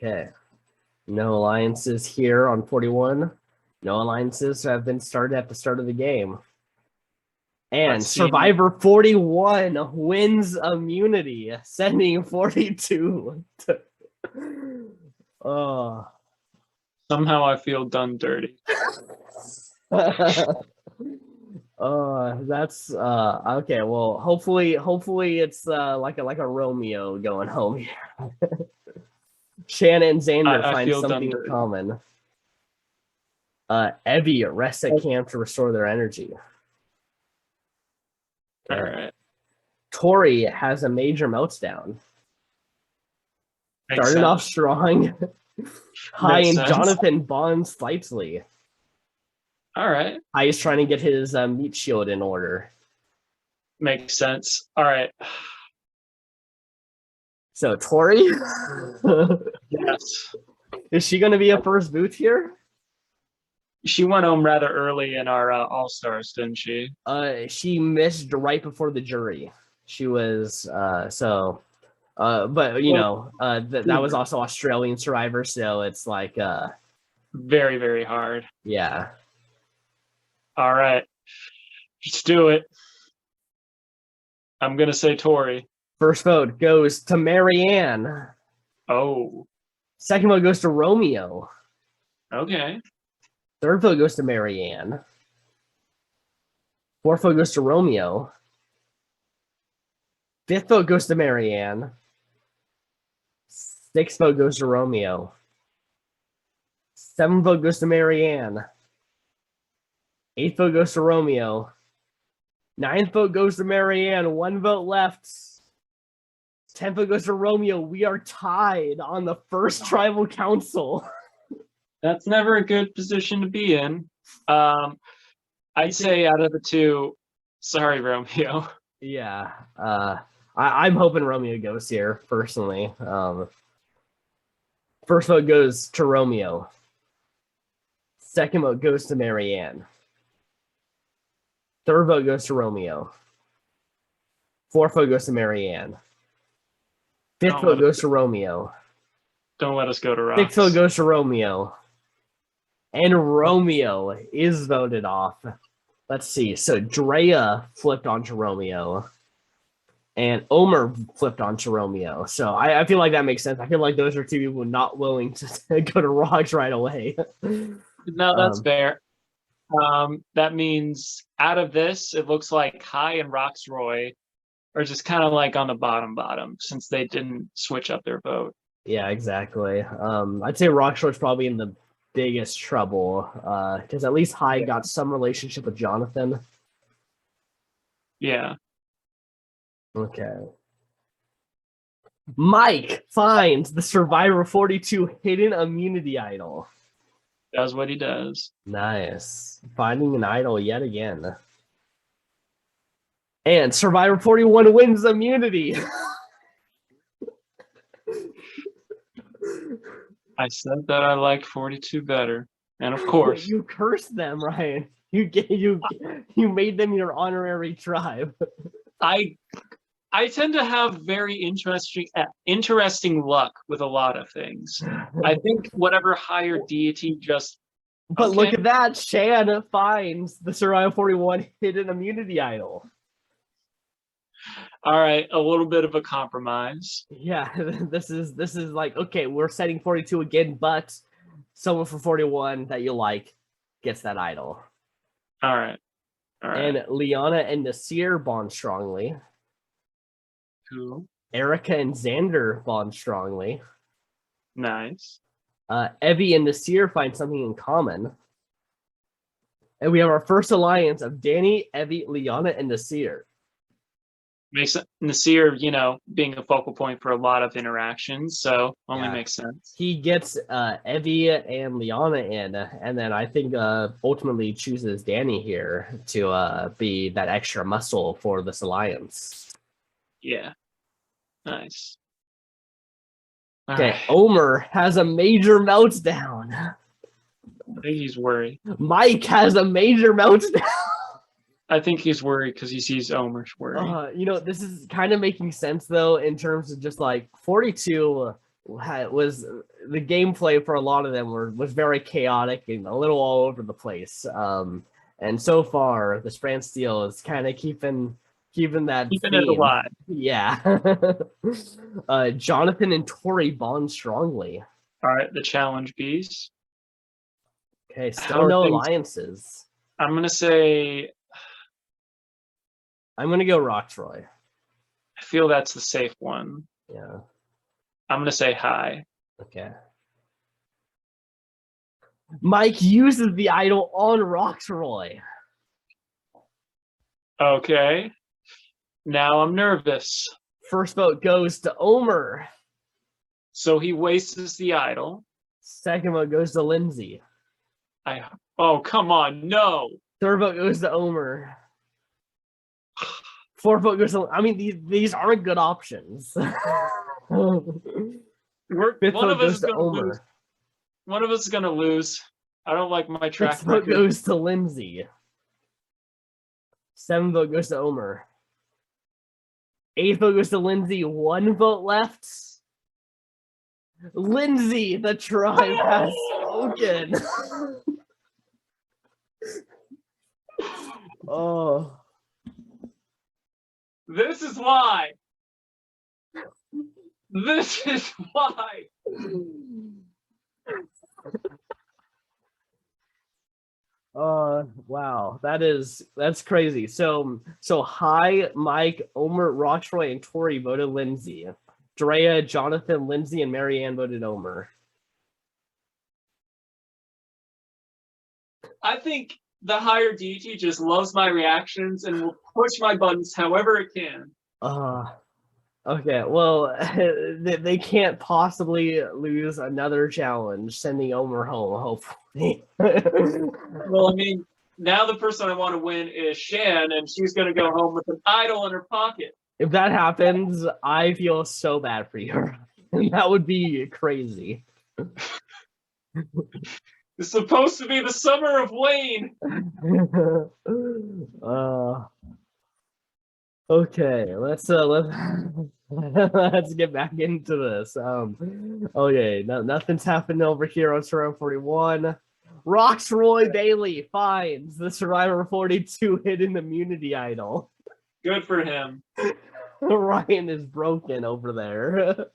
Okay. No alliances here on 41. No alliances have been started at the start of the game. And Survivor 41 wins immunity, sending 42 to... Oh. Somehow I feel done dirty. That's okay. Well, hopefully it's like a Romeo going home here. Shannon and Xander find something in common. Evie rests at camp to restore their energy. All right. Tori has a major meltdown. Starting off strong. Hi and Jonathan bonds slightly. All right. Hi is trying to get his meat shield in order. Makes sense. All right. So Tori, yes, is she going to be a first boot here? She went home rather early in our All Stars, didn't she? She missed right before the jury. She was but you know, that was also Australian Survivor, so it's like very, very hard. Yeah. All right, let's do it. I'm gonna say Tori. First vote goes to Marianne. Oh. Second vote goes to Romeo. Okay. Third vote goes to Marianne. Fourth vote goes to Romeo. Fifth vote goes to Marianne. Sixth vote goes to Romeo. Seventh vote goes to Marianne. Eighth vote goes to Romeo. Ninth vote goes to Marianne. 1 vote left. 10th vote goes to Romeo. We are tied on the first tribal council. That's never a good position to be in. I'd say out of the two, sorry, Romeo. Yeah. I'm hoping Romeo goes here, personally. First vote goes to Romeo. Second vote goes to Marianne. Third vote goes to Romeo. Fourth vote goes to Marianne. Fifth vote goes to Romeo. Don't let us go to rocks. Sixth vote goes to Romeo. And Romeo is voted off. Let's see. So Drea flipped onto Romeo. And Omer flipped onto Romeo. So I feel like that makes sense. I feel like those are two people not willing to go to rocks right away. No, that's fair. That means out of this, it looks like Hai and Roxroy are just kind of like on the bottom, since they didn't switch up their vote. Yeah, exactly. I'd say Roxroy's probably in the biggest trouble, because at least Hai got some relationship with Jonathan. Yeah. Okay. Mike finds the Survivor 42 hidden immunity idol. Does what he does. Nice. Finding an idol yet again. And Survivor 41 wins immunity. I said that I like 42 better. And of course. You cursed them, Ryan. You made them your honorary tribe. I tend to have very interesting luck with a lot of things. I think whatever higher deity just. But okay. Look at that! Shan finds the Survivor 41 hidden immunity idol. All right, a little bit of a compromise. Yeah, this is like, okay, we're setting 42 again, but someone for 41 that you like gets that idol. All right. And Liana and Naseer bond strongly. Cool. Erica and Xander bond strongly. Nice. Evie and Naseer find something in common. And we have our first alliance of Danny, Evie, Liana, and Naseer. Makes Naseer, being a focal point for a lot of interactions, so only makes sense. He gets Evie and Liana in, and then I think ultimately chooses Danny here to be that extra muscle for this alliance. Yeah. Nice. Okay, Omer has a major meltdown. I think he's worried. Mike has a major meltdown. I think he's worried because he sees Omer's worried. This is kind of making sense, though, in terms of just like 42 was the gameplay for a lot of them was very chaotic and a little all over the place. And so far, the Brantsteele is kind of keeping it alive. Yeah. Jonathan and Tori bond strongly. All right, the challenge bees. Okay, still no alliances. I'm gonna go Roxroy. I feel that's the safe one. Yeah. I'm gonna say Hai. Okay. Mike uses the idol on Roxroy. Okay. Now I'm nervous. First vote goes to Omer. So he wastes the idol. Second vote goes to Lindsay. Oh, come on, no. Third vote goes to Omer. Fourth vote goes to... I mean, these aren't good options. Fifth vote goes to Omer. One of us is going to lose. I don't like my track record. Sixth vote goes to Lindsay. Seventh vote goes to Omer. Eighth vote goes to Lindsay. One vote left. Lindsay, the tribe has spoken. Oh. This is why. This is why. Wow, that's crazy. So Hai, Mike, Omer, Roxroy, and Tori voted Lindsay. Drea, Jonathan, Lindsay, and Marianne voted Omer. I think the higher deity just loves my reactions and will push my buttons however it can. Okay, well, they can't possibly lose another challenge, sending Omer home, hopefully. Well, I mean, now the person I want to win is Shan, and she's going to go home with an idol in her pocket. If that happens, I feel so bad for you. That would be crazy. It's supposed to be the summer of Wayne. Okay, let's let's get back into this. Okay, nothing's happened over here on Survivor 41. Roy Bailey finds the Survivor 42 hidden immunity idol. Good for him. Ryan is broken over there.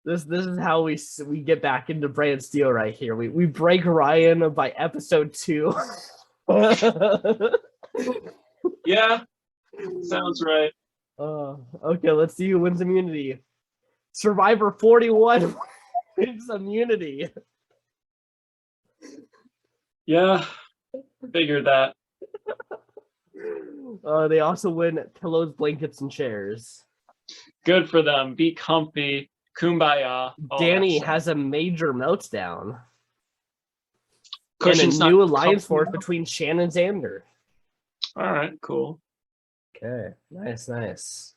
This is how we get back into Brantsteele right here. We break Ryan by episode 2. Yeah, sounds right. Okay, let's see who wins immunity. Survivor 41 wins immunity. Yeah, figured that. They also win pillows, blankets, and chairs. Good for them. Be comfy. Kumbaya. Danny has a major meltdown. Cushion's and a new alliance force between Shan and Xander. All right, cool. Okay, nice.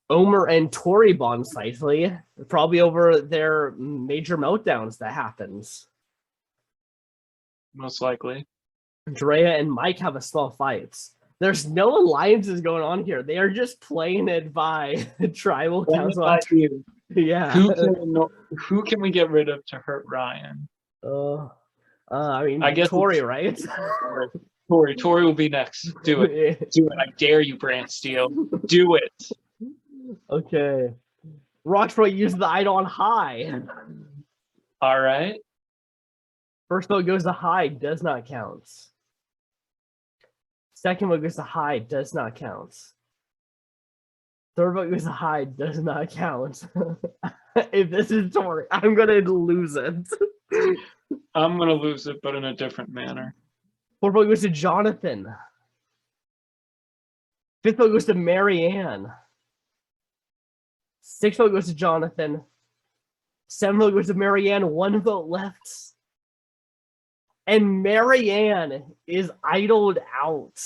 Omer and Tori bond slightly, probably over their major meltdowns that happens. Most likely. Drea and Mike have a small fight. There's no alliances going on here. They are just playing it by tribal council. Yeah. Who can we get rid of to hurt Ryan? I mean, I guess Tori, right? Tori will be next. Do it. Do it. I dare you, Brantsteele. Do it. Okay. Rockford used the idol on high. All right. First vote goes to high, does not count. Second vote goes to high, does not count. Third vote goes to high, does not count. If this is Tori, I'm gonna lose it. I'm gonna lose it, but in a different manner. Fourth vote goes to Jonathan. Fifth vote goes to Marianne. Sixth vote goes to Jonathan. Seventh vote goes to Marianne. One vote left. And Marianne is idled out.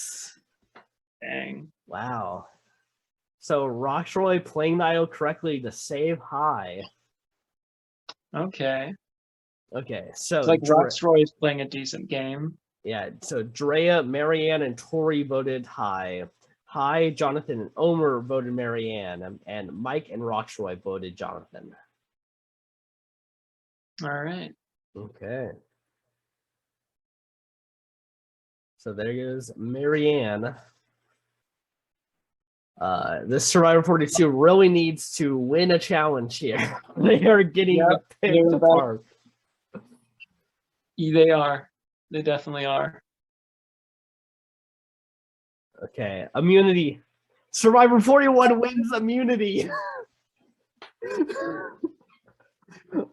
Dang. Wow. So Rockroy playing the idol correctly to save high. Okay. Okay, so it's like Rockroy is playing a decent game. Yeah, so Drea, Marianne, and Tori voted high. High, Jonathan, and Omer voted Marianne, and Mike and Rockroy voted Jonathan. All right. Okay. So there goes Marianne. This Survivor 42 really needs to win a challenge here. They are getting picked apart. They are. They definitely are. Okay, immunity. Survivor 41 wins immunity.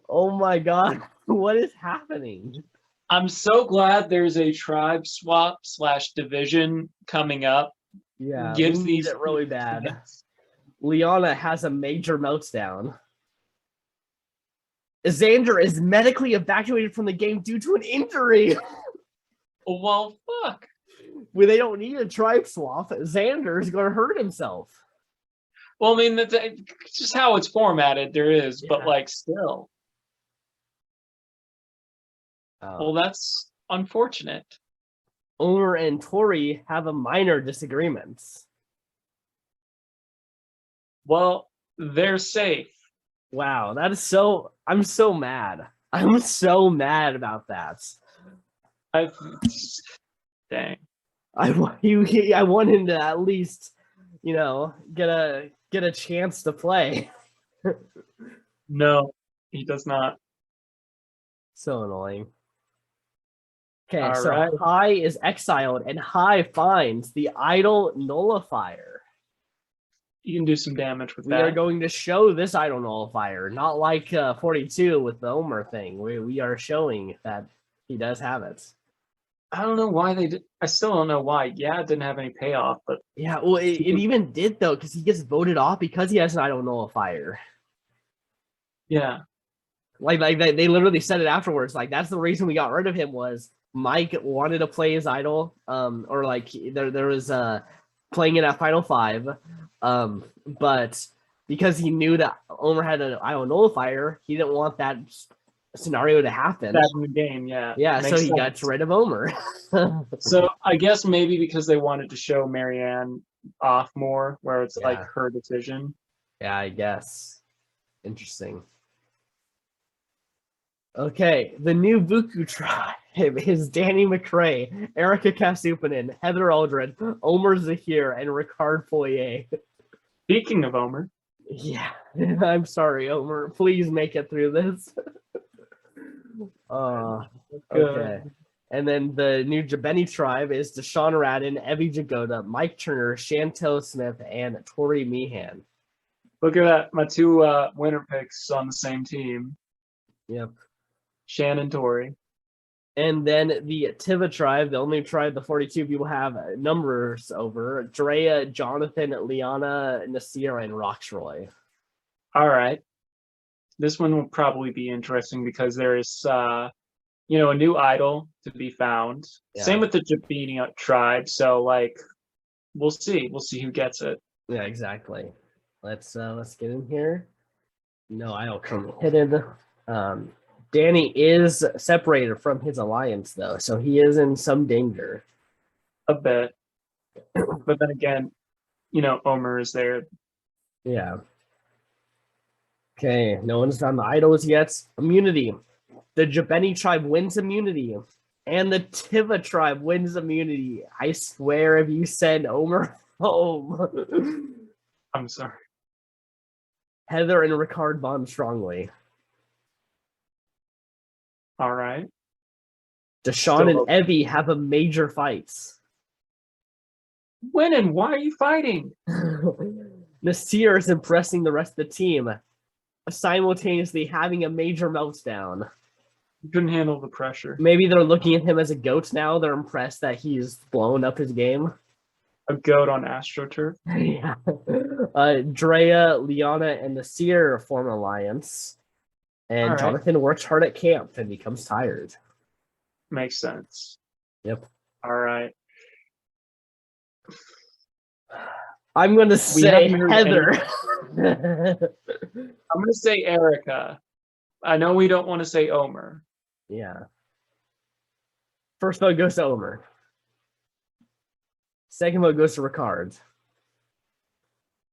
Oh my god, what is happening? I'm so glad there's a tribe swap / division coming up. Yeah, gives we need it really bad. Liana has a major meltdown. Xander is medically evacuated from the game due to an injury. Well, fuck. Well, they don't need a tribe swap. Xander is going to hurt himself. Well, I mean, that's just how it's formatted. There is, but like, still. Well, that's unfortunate. Omer and Tori have a minor disagreement. Well, they're safe. Wow, that is so... I'm so mad. I'm so mad about that. Dang. I want him to at least, you know, get a chance to play. No, he does not. So annoying. Okay, all so right. High is exiled, and High finds the idol nullifier. You can do some damage with that. We are going to show this idol nullifier, not like 42 with the Omer thing. We are showing that he does have it. I don't know why they did. I still don't know why. Yeah, it didn't have any payoff, but Yeah, well, it even did though, because he gets voted off because he has an I don't know fire. yeah. Like they literally said it afterwards. Like that's the reason we got rid of him was Mike wanted to play his idol. Or like there was playing it at Final Five. But because he knew that Omer had an I don't know fire, he didn't want that scenario to happen. That in the game, yeah. Yeah, so he got rid of Omer. So I guess maybe because they wanted to show Marianne off more, where it's like her decision. Yeah, I guess. Interesting. Okay, the new Vuku tribe is Danny Mccray, Erica Cassouponen, Heather Aldred, Omer Zaheer, and Ricard Foyer. Speaking of Omer. Yeah, I'm sorry, Omer. Please make it through this. Okay. And then the new Jabeni tribe is Desean Raiden, Evie Jagoda, Mike Turner, Chantel Smith, and Tori Meehan. Look at that. My two winner picks on the same team. Yep. Shannon, Tori. And then the Tiva tribe, the only tribe the 42 people have numbers over, Drea, Jonathan, Liana, Nasir, and Roxroy. All right. This one will probably be interesting because there is, a new idol to be found. Yeah. Same with the Jabini tribe. So, like, we'll see. We'll see who gets it. Yeah, exactly. Let's get in here. No idol come hidden. Danny is separated from his alliance, though, so he is in some danger. A bit. But then again, Omer is there. Yeah. Okay, no one's done the idols yet. Immunity. The Jabeni tribe wins immunity, and the Tiva tribe wins immunity. I swear if you send Omer home. I'm sorry. Heather and Ricard bond strongly. All right. Desean and Evie have a major fight. When and why are you fighting? Nasir is impressing the rest of the team, simultaneously having a major meltdown. You couldn't handle the pressure. Maybe they're looking at him as a goat now. They're impressed that he's blown up his game. A goat on AstroTurf. Yeah. Drea, Liana, and Nasir form an alliance. And right. Jonathan works hard at camp and becomes tired. Makes sense. Yep. All right. I'm going to say Heather. I'm going to say Erica. I know we don't want to say Omer. Yeah. First vote goes to Omer. Second vote goes to Ricard.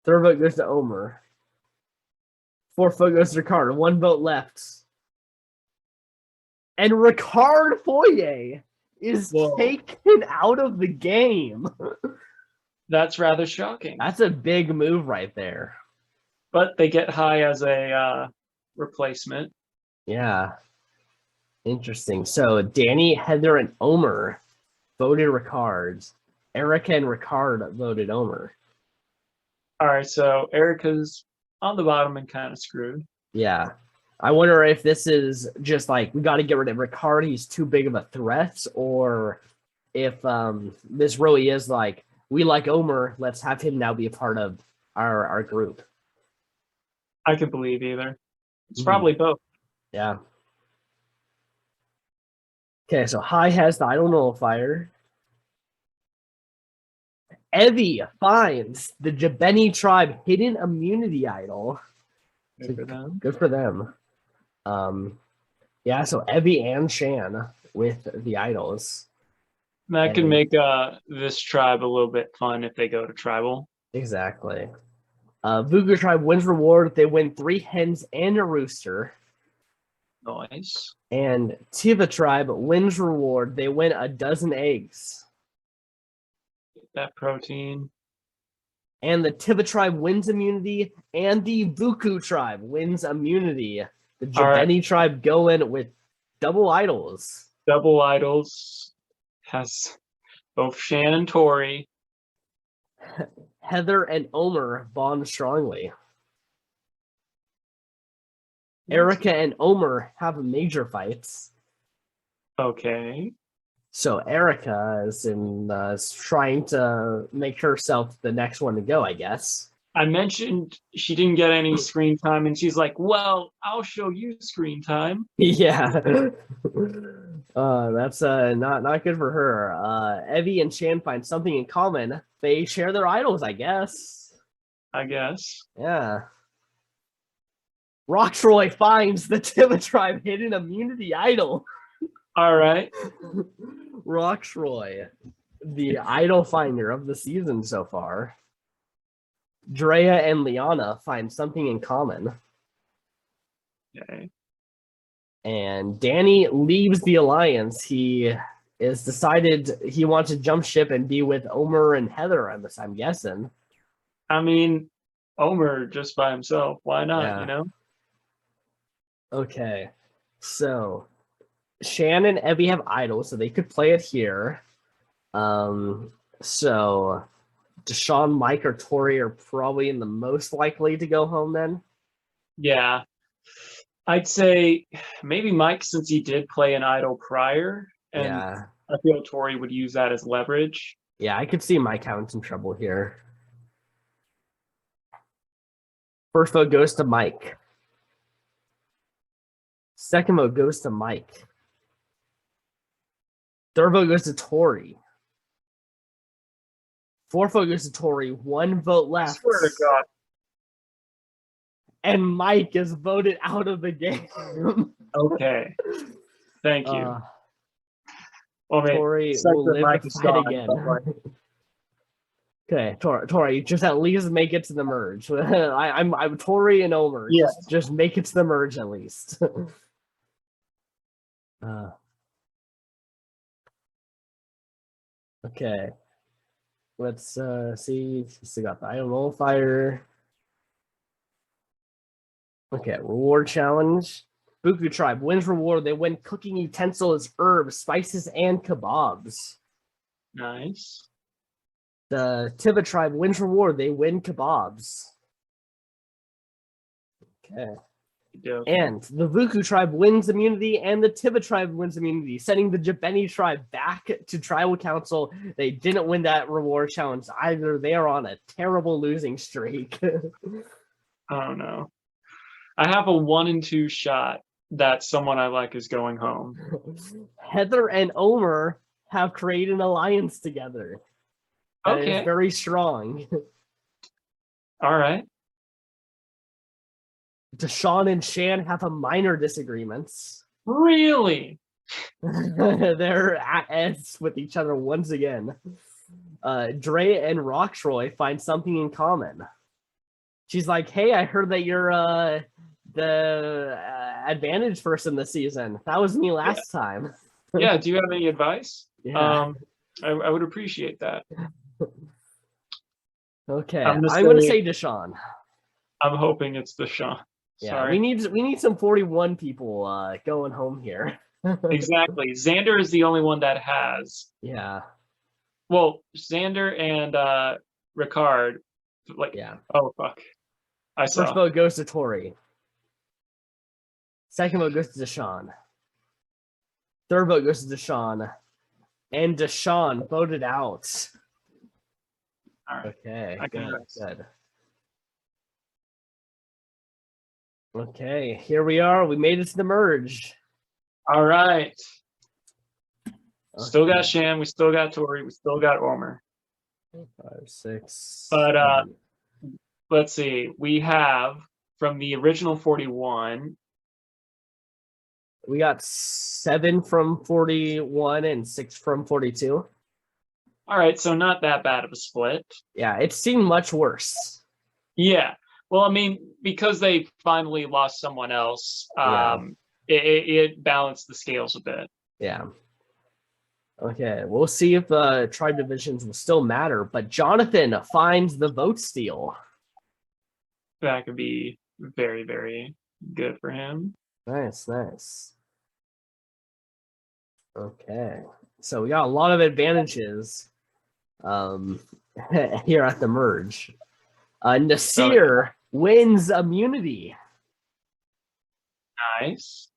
Third vote goes to Omer. Fourth vote goes to Ricard. One vote left. And Ricard Foyer is taken out of the game. That's rather shocking. That's a big move right there. But they get High as a replacement. Yeah. Interesting. So Danny, Heather, and Omer voted Ricard. Erica and Ricard voted Omer. All right, so Erica's on the bottom and kind of screwed. Yeah. I wonder if this is just like, we got to get rid of Ricard, he's too big of a threat, or if this really is like, we like Omer, let's have him now be a part of our group. I could believe either. It's probably both. Yeah. Okay, so High has the Idol Nullifier. Evie finds the Jabeni tribe hidden immunity idol. Good for them. Good for them. Yeah, so Evie and Shan with the idols. That can make this tribe a little bit fun if they go to tribal. Exactly. Vuku tribe wins reward. They win 3 hens and a rooster. Nice. And Tiva tribe wins reward. They win 12 eggs. That protein. And the Tiva tribe wins immunity, and the Vuku tribe wins immunity. The Jabeni tribe go in with double idols. Double idols has both Shan and Tori. Heather and Omer bond strongly. Erica and Omer have major fights. Okay. So Erica is trying to make herself the next one to go, I guess. I mentioned she didn't get any screen time, and she's like, well, I'll show you screen time. Yeah. That's not good for her. Evie and Shan find something in common. They share their idols, I guess. Yeah. Rocktroy finds the Tiva tribe hidden immunity idol. All right. Rocktroy, the idol finder of the season so far. Drea and Liana find something in common. Okay. And Danny leaves the Alliance. He is decided he wants to jump ship and be with Omer and Heather, I'm guessing. I mean, Omer just by himself. Why not, Yeah. you know? Okay. So Shan and Evie have idols, so they could play it here. So Desean, Mike, or Tori are probably in the most likely to go home then. Yeah. I'd say maybe Mike, since he did play an idol prior, and Yeah. I feel Tori would use that as leverage. Yeah, I could see Mike having some trouble here. First vote goes to Mike. Second vote goes to Mike. Third vote goes to Tori. Fourth vote goes to Tori. One vote I left. swear to God. And Mike is voted out of the game. Okay. Thank you. Well, Tori will live to fight again. Okay, Tori, just at least make it to the merge. I'm Tori and Omer. Yeah. Just make it to the merge at least. Okay. Let's see. Still got the Idol Nullifier. Okay, reward challenge. Buku Tribe wins reward. They win cooking utensils, herbs, spices, and kebabs. Nice. The Tiva Tribe wins reward. They win kebabs. Okay. And the Vuku Tribe wins immunity, and the Tiva Tribe wins immunity, sending the Jabeni Tribe back to Tribal Council. They didn't win that reward challenge either. They are on a terrible losing streak. Oh, no. I have a 1 in 2 shot that someone I like is going home. Heather and Omer have created an alliance together. That is very strong. All right. Desean and Shan have a minor disagreements. Really? They're at odds with each other once again. Dre and Rocktroy find something in common. She's like, hey, I heard that you're the advantage person this season. That was me last time. Yeah, do you have any advice? Yeah. I would appreciate that. Okay, I'm gonna say Desean. I'm hoping it's Desean. Yeah, Sorry. we need some 41 people going home here. Exactly. Xander is the only one that has. Yeah. Well, Xander and Ricard, like, yeah. Oh fuck. I saw. First vote goes to Tori. Second vote goes to Desean. Third vote goes to Desean. And Desean voted out. All right. Okay. Good. Okay, here we are. We made it to the merge. All right. Okay. Still got Shan. We still got Tori. We still got Omer. 5, 6. But let's see. We have from the original 41. We got 7 from 41 and 6 from 42. All right, so not that bad of a split. Yeah, it seemed much worse. Yeah. Well, I mean, because they finally lost someone else, it balanced the scales a bit. Yeah. Okay, we'll see if tribe divisions will still matter, but Jonathan finds the vote steal. That could be very, very good for him. Nice. Okay, so we got a lot of advantages here at the merge. Nasir wins immunity. Nice.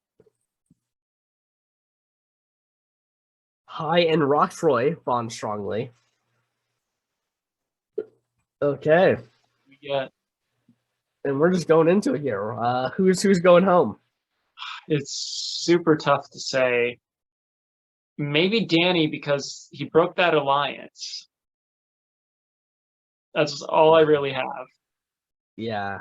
High and Rockfroy bond strongly. Okay. We get. And we're just going into it here. Who's going home? It's super tough to say. Maybe Danny, because he broke that alliance. That's all I really have. Yeah.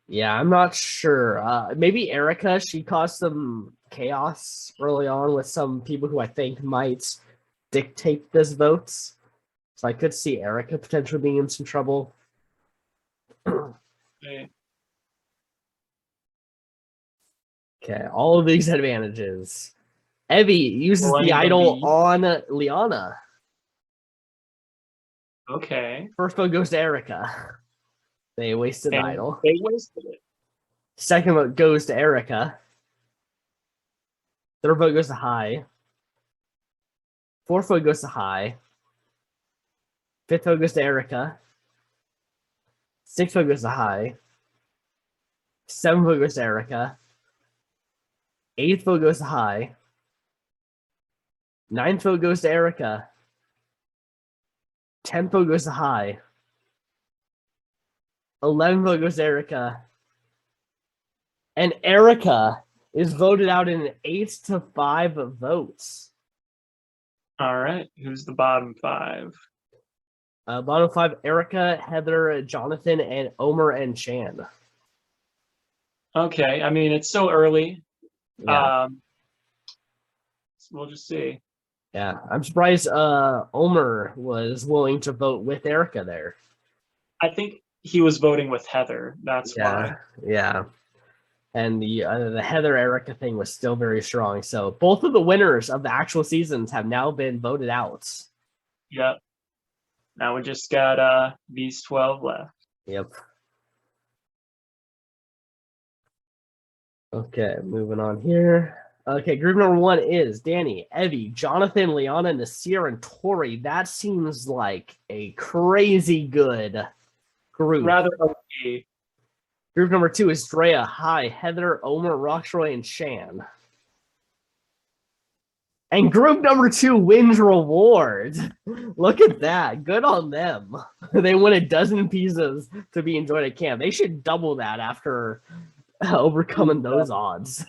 Yeah, I'm not sure. Maybe Erica, she caused some chaos early on with some people who I think might dictate this votes. So I could see Erica potentially being in some trouble. Okay. Okay, all of these advantages. Evie uses the idol on Liana. Okay. First vote goes to Erica. They wasted the idol. They wasted it. Second vote goes to Erica. Third vote goes to High. Fourth vote goes to High. Fifth vote goes to Erica. Sixth vote goes to High. Seventh vote goes to Erica. Eighth vote goes to High. Ninth vote goes to Erica. 10th vote goes to High. 11th vote goes to Erica. And Erica is voted out in 8-5 votes. All right. Who's the bottom 5? Bottom 5, Erica, Heather, Jonathan, and Omer and Shan. Okay. I mean, it's still early. Yeah. We'll just see. Yeah. I'm surprised Omer was willing to vote with Erica there. I think he was voting with Heather. That's why. Yeah. And the Heather Erica thing was still very strong. So both of the winners of the actual seasons have now been voted out. Yep. Now we just got these 12 left. Yep. Okay, moving on here. Okay, group number 1 is Danny, Evie, Jonathan, Liana, Naseer, and Tori. That seems like a crazy good group. Rather okay. Group number 2 is Drea, High, Heather, Omer, Rockroy, and Shan. And group number 2 wins reward. Look at that. Good on them. They win a dozen pizzas to be enjoyed at camp. They should double that after overcoming those odds.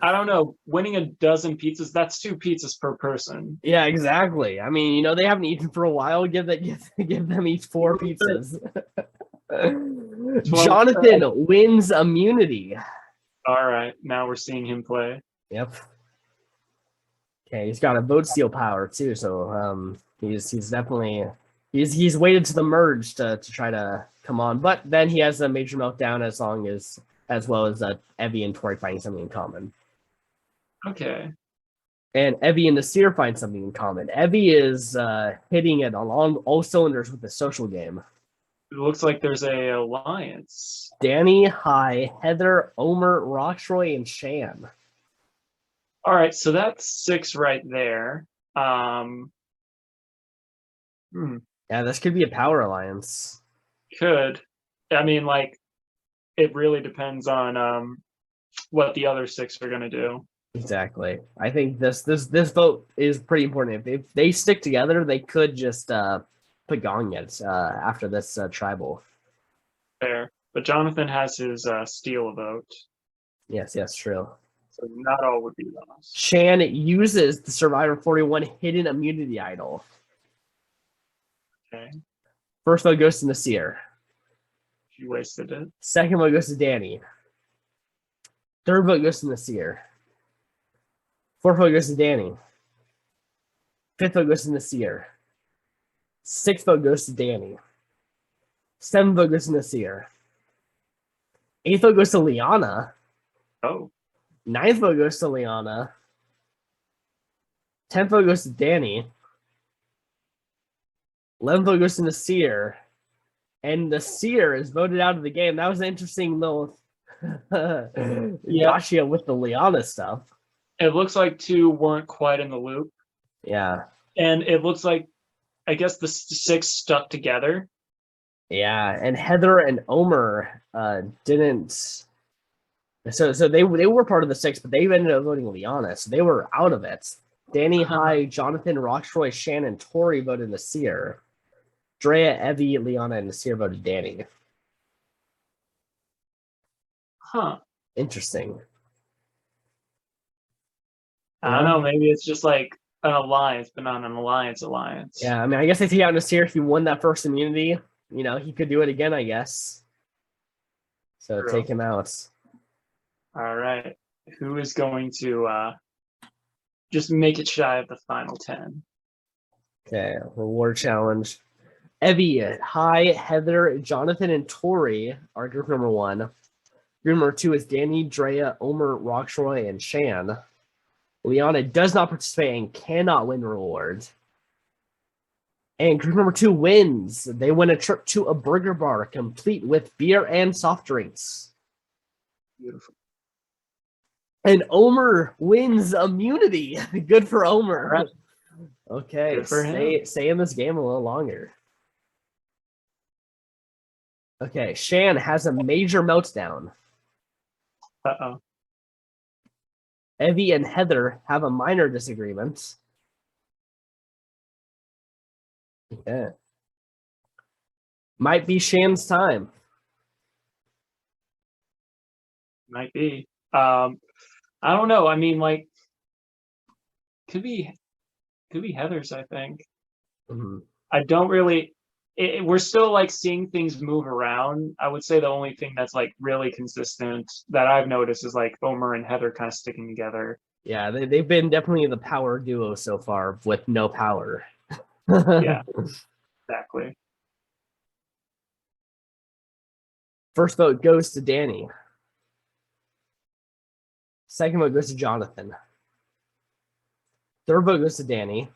I don't know. Winning a dozen pizzas, that's 2 pizzas per person. Yeah, exactly. I mean, they haven't eaten for a while. Give them each 4 pizzas. Jonathan wins immunity. All right. Now we're seeing him play. Yep. Okay, he's got a vote steal power too, so he's definitely he's waited to the merge to try to come on, but then he has a major meltdown as well as Evie and Tori finding something in common. Okay. And Evie and Naseer find something in common. Evie is hitting it on all cylinders with the social game. It looks like there's a alliance. Danny, High, Heather, Omer, Rockroy, and Shan. All right, so that's 6 right there. Yeah, this could be a power alliance. Could. I mean, like, it really depends on what the other 6 are going to do. Exactly. I think this vote is pretty important. If they stick together, they could just put Gong it after this tribal. Fair. But Jonathan has his steal vote. Yes, true. So not all would be lost. Shan uses the Survivor 41 hidden immunity idol. Okay. First vote goes to Naseer. She wasted it. Second vote goes to Danny. Third vote goes to Naseer. Fourth vote goes to Danny. Fifth vote goes to Naseer. Sixth vote goes to Danny. Seventh vote goes to Naseer. Eighth vote goes to Liana. Oh. Ninth vote goes to Liana. 10th vote goes to Danny. 11th vote goes to Naseer. And Naseer is voted out of the game. That was an interesting little gotcha with the Liana stuff. It looks like 2 weren't quite in the loop. Yeah. And it looks like, I guess the 6 stuck together. Yeah, and Heather and Omer didn't So they were part of the 6, but they ended up voting Liana, so they were out of it. Danny, High, Jonathan, Roxroy, Shannon, Tori voted Nasir. Drea, Evie, Liana, and Nasir voted Danny. Huh. Interesting. I don't know. Maybe it's just like an alliance, but not an alliance. Yeah, I mean, I guess they take out Nasir if he won that first immunity. He could do it again, I guess. So True. Take him out. All right. Who is going to just make it shy of the final 10? Okay, reward challenge. Evie, High, Heather, Jonathan, and Tori are group number 1. Group number 2 is Danny, Drea, Omer, Roxroy, and Shan. Liana does not participate and cannot win reward. And group number 2 wins. They win a trip to a burger bar complete with beer and soft drinks. Beautiful. And Omer wins immunity. Good for Omer. Right. Okay, Good for him. Stay in this game a little longer. Okay, Shan has a major meltdown. Uh-oh. Evie and Heather have a minor disagreement. Okay. Might be Shan's time. Might be. I don't know. I mean, like, could be Heather's, I think. Mm-hmm. I don't really. We're still like seeing things move around. I would say the only thing that's like really consistent that I've noticed is like Omer and Heather kind of sticking together. Yeah, they've been definitely the power duo so far with no power. Yeah, exactly. First vote goes to Danny. Second vote goes to Jonathan. Third vote goes to Danny.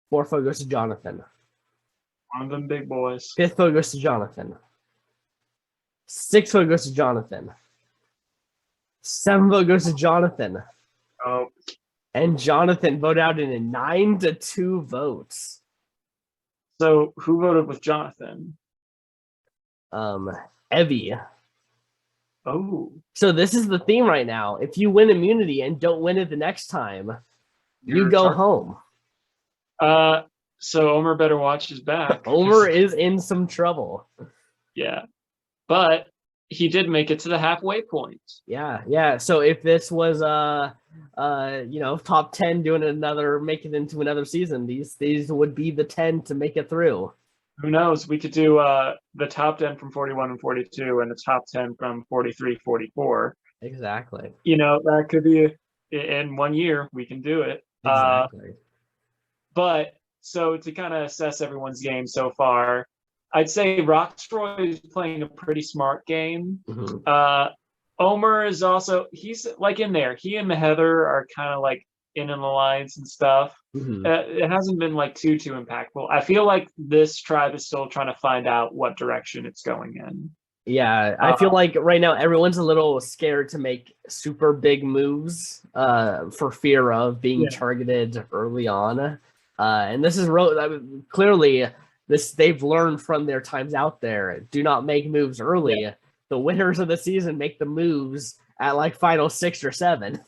Fourth vote goes to Jonathan. One of them big boys. Fifth vote goes to Jonathan. Sixth vote goes to Jonathan. Seventh vote goes to Jonathan. Oh. And Jonathan voted out in a 9-2 votes. So who voted with Jonathan? Evie. Oh. So this is the theme right now. If you win immunity and don't win it the next time, you go home. So Omer better watch his back. Omer is in some trouble. Yeah. But he did make it to the halfway point. Yeah. So if this was top 10 make it into another season, these would be the 10 to make it through. Who knows? We could do the top 10 from 41 and 42 and the top 10 from 43, 44. Exactly. That could be in 1 year. We can do it. Exactly. But so to kind of assess everyone's game so far, I'd say Roxroy is playing a pretty smart game. Mm-hmm. Omer is also, he's like in there. He and Heather are kind of like in an alliance and stuff. Mm-hmm. It hasn't been like too impactful. I feel like this tribe is still trying to find out what direction it's going in. Yeah, I feel like right now everyone's a little scared to make super big moves for fear of being targeted early on. And this is clearly they've learned from their times out there. Do not make moves early. Yeah. The winners of the season make the moves at like final 6 or 7.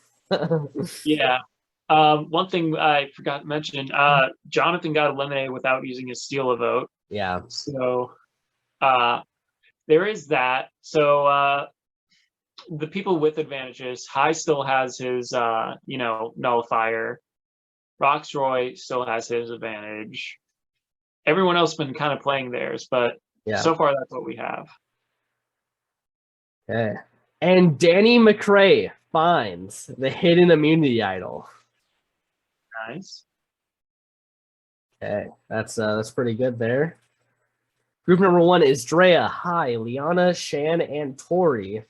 Yeah. One thing I forgot to mention, Jonathan got eliminated without using his steal a vote. Yeah. So there is that. So the people with advantages, High still has his nullifier. Roxroy still has his advantage. Everyone else has been kind of playing theirs, but so far that's what we have. Okay. And Danny Mccray finds the hidden immunity idol. Nice. Okay, that's pretty good there. Group number 1 is Drea, High, Liana, Shan, and Tori.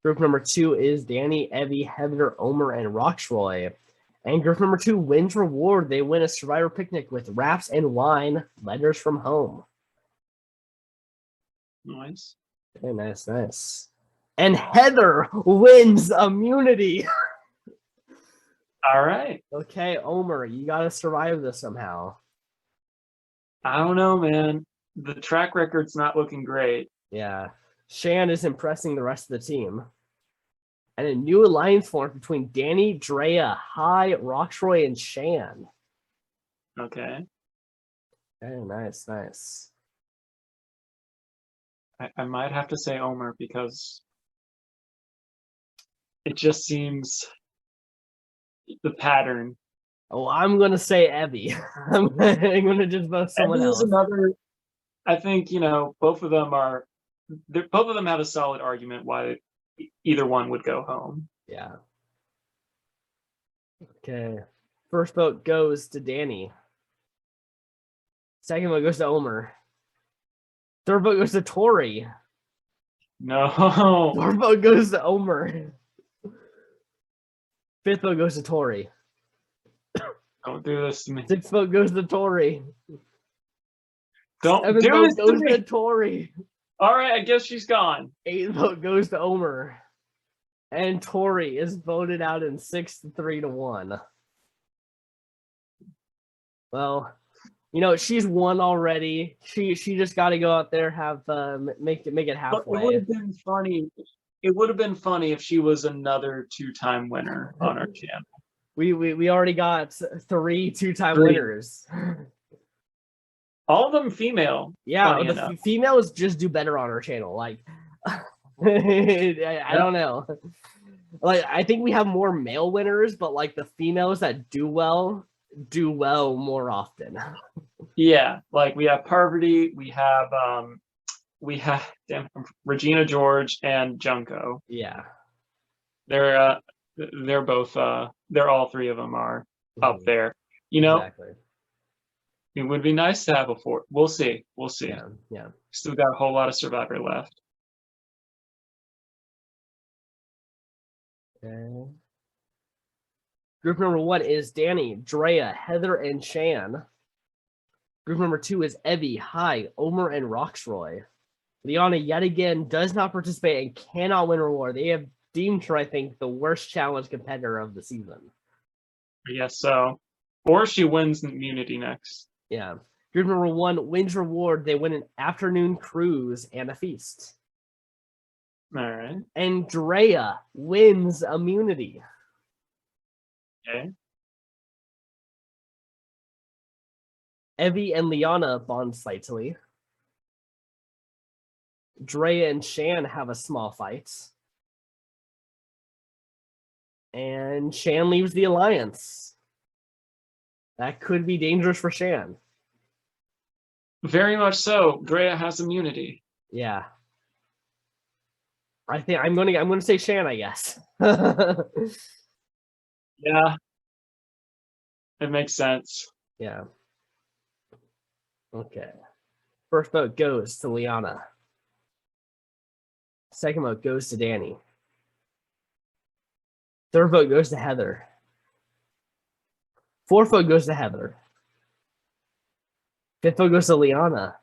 Group number 2 is Danny, Evie, Heather, Omer, and Roxroy. And group number 2 wins reward. They win a survivor picnic with wraps and wine, letters from home. Nice. Okay, nice. And Heather wins immunity. All right. Okay, Omer, you got to survive this somehow. I don't know, man. The track record's not looking great. Yeah. Shan is impressing the rest of the team. And a new alliance formed between Danny, Drea, Hai, Roxroy, and Shan. Okay. Okay, nice. I might have to say Omer because it just seems the pattern. Oh, I'm gonna say Evie. I'm gonna just vote someone Evie else. is another. I think both of them have a solid argument why either one would go home. Yeah. Okay. First vote goes to Danny. Second vote goes to Omer. Third vote goes to Tori. No. Fourth vote goes to Omer. Fifth vote goes to Tori. Don't do this to me. Sixth vote goes to Tori. Don't Seventh do vote this goes to me. to Tori. All right, I guess she's gone. Eighth vote goes to Omer. And Tori is voted out in 6-3-1. Well, she's won already. She just got to go out there, have make it halfway. But it would have been funny. It would have been funny if she was another 2-time winner on our channel. We already got 3 2-time winners. All of them female. Yeah, the females just do better on our channel. Like, I don't know. Like, I think we have more male winners, but like the females that do well more often. Yeah, like we have Parvati, we have Regina George and Junko. Yeah, they're both they're all three of them are up there. Exactly. It would be nice to have a fourth. We'll see. Yeah. Still got a whole lot of Survivor left. Okay. Group number 1 is Danny, Drea, Heather, and Shan. Group number 2 is Evie, Hai, Omer, and Roxroy. Liana yet again does not participate and cannot win a reward. They have deemed her, I think, the worst challenge competitor of the season. I guess so. Or she wins immunity next. Yeah. Group number 1 wins reward. They win an afternoon cruise and a feast. All right. And Drea wins immunity. Okay. Evie and Liana bond slightly. Drea and Shan have a small fight. And Shan leaves the alliance. That could be dangerous for Shan. Very much so. Drea has immunity. Yeah. I think I'm gonna say Shan, I guess. Yeah. It makes sense. Yeah. Okay. First vote goes to Liana. Second vote goes to Danny. Third vote goes to Heather. Fourth vote goes to Heather. Fifth vote goes to Liana.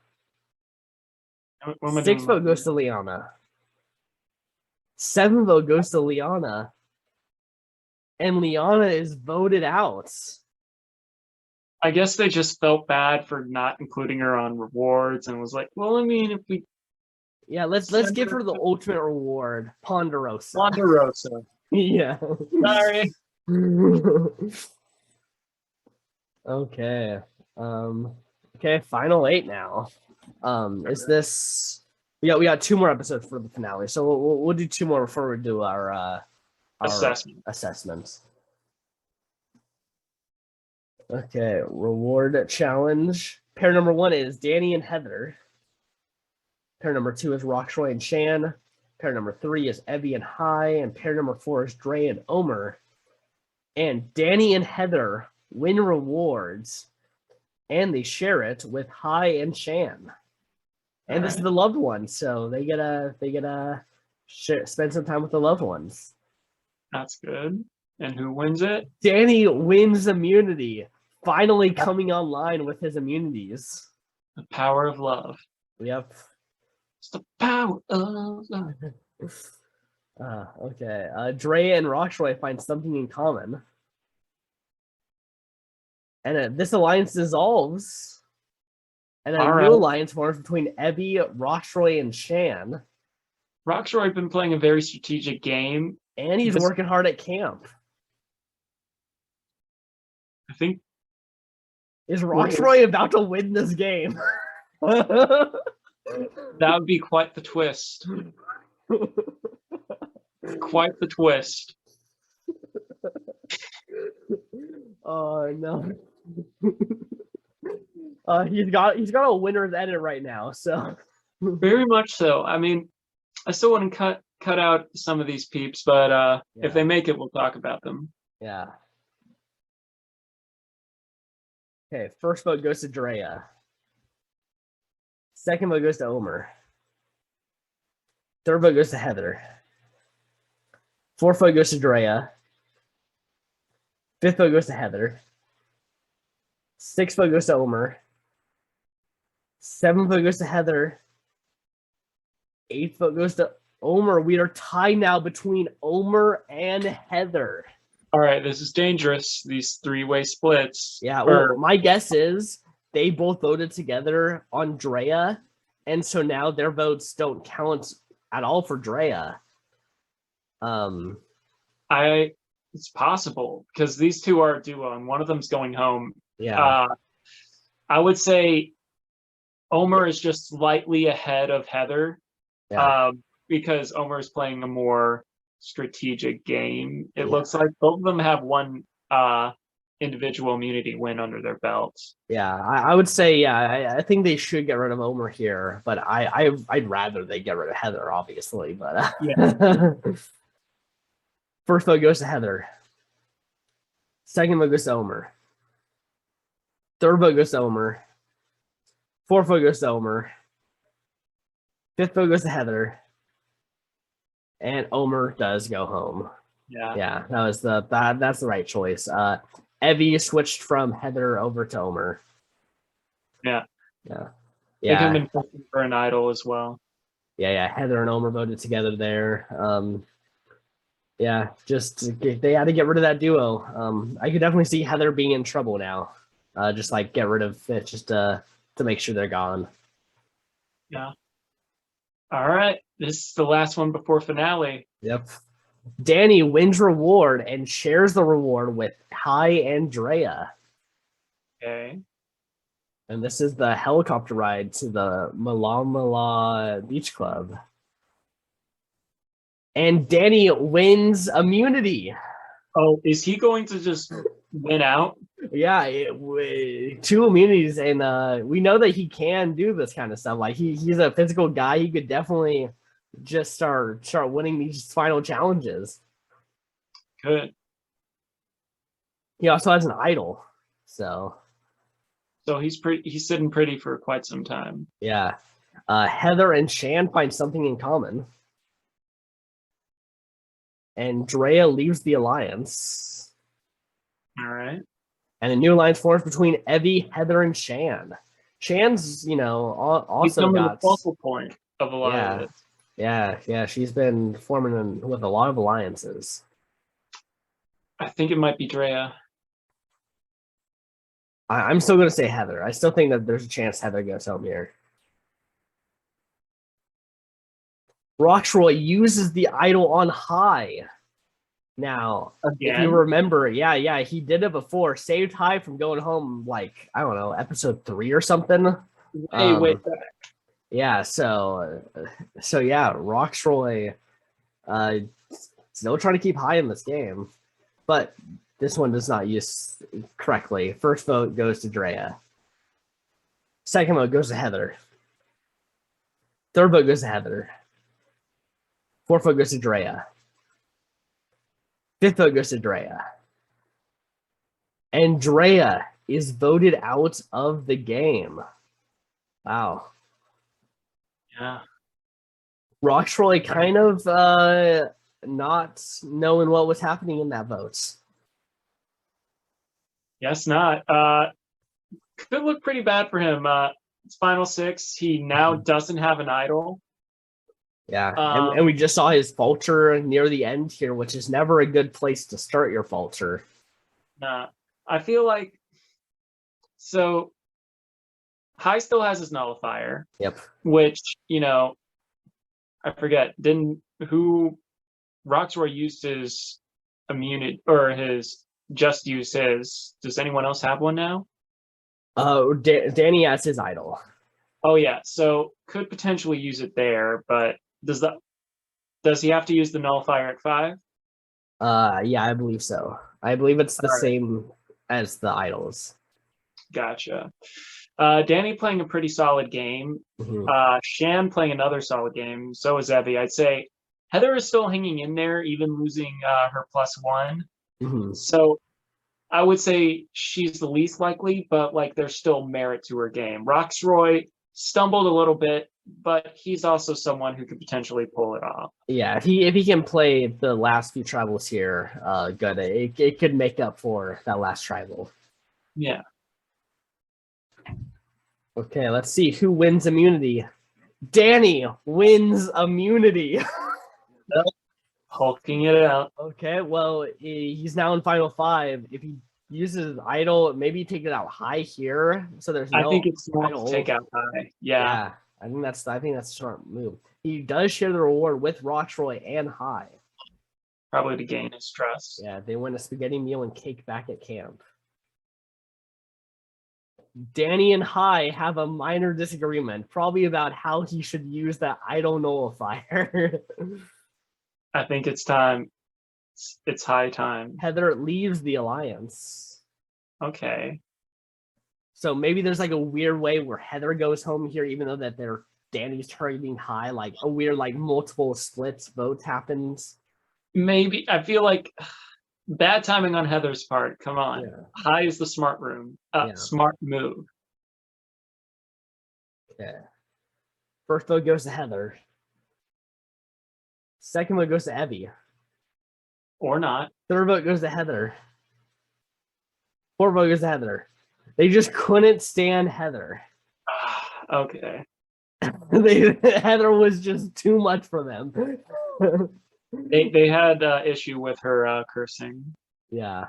Sixth vote goes to Liana. Seventh vote goes to Liana. And Liana is voted out. I guess they just felt bad for not including her on rewards and was like, well, I mean, if we... Yeah, let's give her the ultimate reward, Ponderosa. Ponderosa. Yeah. Sorry. Okay. Okay, final 8 now. Is this... We got 2 more episodes for the finale, so we'll do 2 more before we do our assessments. Okay, reward challenge. Pair number 1 is Danny and Heather. Pair number 2 is Roxroy and Shan. Pair number 3 is Evie and Hai. And pair number 4 is Dre and Omer. And Danny and Heather win rewards, and they share it with Hai and Shan. And this is the loved ones, so they gotta spend some time with the loved ones. That's good. And who wins it? Danny wins immunity, finally coming online with his immunities. The power of love. Yep. It's the power of love. Okay. Dre and Roxroy find something in common. And this alliance dissolves. And a new alliance forms between Evie, Roxroy, and Shan. Rocksroy been playing a very strategic game. And he's working hard at camp. I think. Is Rocksroy about to win this game? That would be quite the twist. Quite the twist. Oh no. He's got a winner's edit right now, so very much so. I mean, I still want to cut out some of these peeps, but if they make it, we'll talk about them. Yeah. Okay, first vote goes to Drea. Second vote goes to Omer. Third vote goes to Heather. Fourth vote goes to Drea. Fifth vote goes to Heather. Sixth vote goes to Omer. Seventh vote goes to Heather. Eighth vote goes to Omer. We are tied now between Omer and Heather. All right, this is dangerous. These three-way splits. Yeah, well, my guess is they both voted together on Drea, and so now their votes don't count at all for Drea. It's possible because these two are a duo, and one of them's going home. Yeah. I would say Omer is just slightly ahead of Heather, because Omer is playing a more strategic game. It looks like both of them have one individual immunity win under their belts. Yeah, I would say, I think they should get rid of Omer here, but I'd rather they get rid of Heather, obviously. But first vote goes to Heather. Second vote goes to Omer. Third vote goes to Omer. Fourth vote goes to Omer. Fifth vote goes to Heather. And Omer does go home. Yeah, that's the right choice. Evie switched from Heather over to Omer. Yeah. They could have been pushing for an idol as well. Yeah. Heather and Omer voted together there. Just they had to get rid of that duo. I could definitely see Heather being in trouble now. Just like get rid of it, just to make sure they're gone. Yeah. All right. This is the last one before finale. Yep. Danny wins reward and shares the reward with Hi and Drea. Okay. And this is the helicopter ride to the Malamala Beach Club. And Danny wins immunity. Oh, is he going to just win out? Yeah, 2 immunities, and we know that he can do this kind of stuff. Like he's a physical guy. He could definitely just start winning these final challenges. Good. He also has an idol, so he's sitting pretty for quite some time. Yeah. Heather and Shan find something in common, and Drea leaves the alliance. All right. And a new alliance forms between Evie, Heather, and Shan. Shan's, also got the focal point of a lot of it. Yeah. She's been forming with a lot of alliances. I think it might be Drea. I'm still going to say Heather. I still think that there's a chance Heather goes home here. Rocksroy uses the idol on High. Now, if you remember, he did it before. Saved High from going home, like, I don't know, episode 3 or something. Way back. Yeah, so Rocksroy still trying to keep High in this game. But this one does not use correctly. First vote goes to Drea. Second vote goes to Heather. Third vote goes to Heather. Fourth vote goes to Drea. Fifth vote goes to Drea. And Drea is voted out of the game. Wow. Yeah. Rocksroy kind of not knowing what was happening in that vote. Guess not. Could look pretty bad for him. It's final 6. He now doesn't have an idol. Yeah, and we just saw his falter near the end here, which is never a good place to start your falter. Nah, I feel like so. High still has his nullifier. Yep. Which I forget. Roxroy used his immunity, or his just use his. Does anyone else have one now? Danny has his idol. Oh yeah, so could potentially use it there, but does he have to use the nullifier at 5? Yeah, I believe so. I believe it's the same as the idols. Gotcha. Danny playing a pretty solid game. Shan playing another solid game. So is Evie. I'd say Heather is still hanging in there, even losing her +1. So I would say she's the least likely, but like there's still merit to her game. Roxroy stumbled a little bit, but he's also someone who could potentially pull it off. Yeah, if he can play the last few tribals here, good. It could make up for that last tribal. Yeah. Okay, let's see who wins immunity. Danny wins immunity. Hulking it out. Okay, well, he's now in final 5. If he uses his idol, maybe take it out high here. So there's no. I think it's smart to take out high. Yeah. I think that's a smart move. He does share the reward with Roxroy and High. Probably to gain his trust. Yeah, they win a spaghetti meal and cake back at camp. Danny and High have a minor disagreement, probably about how he should use that idol nullifier. I think it's time. It's high time. Heather leaves the alliance. Okay. So maybe there's like a weird way where Heather goes home here, even though that Danny's targeting High, like a weird like multiple splits votes happens. Maybe. I feel like bad timing on Heather's part. Come on. Yeah. High is the smart smart move. Okay. First vote goes to Heather. Second vote goes to Evie. Or not. Third vote goes to Heather. Fourth vote goes to Heather. They just couldn't stand Heather. Okay. Heather was just too much for them. They had issue with her cursing. Yeah.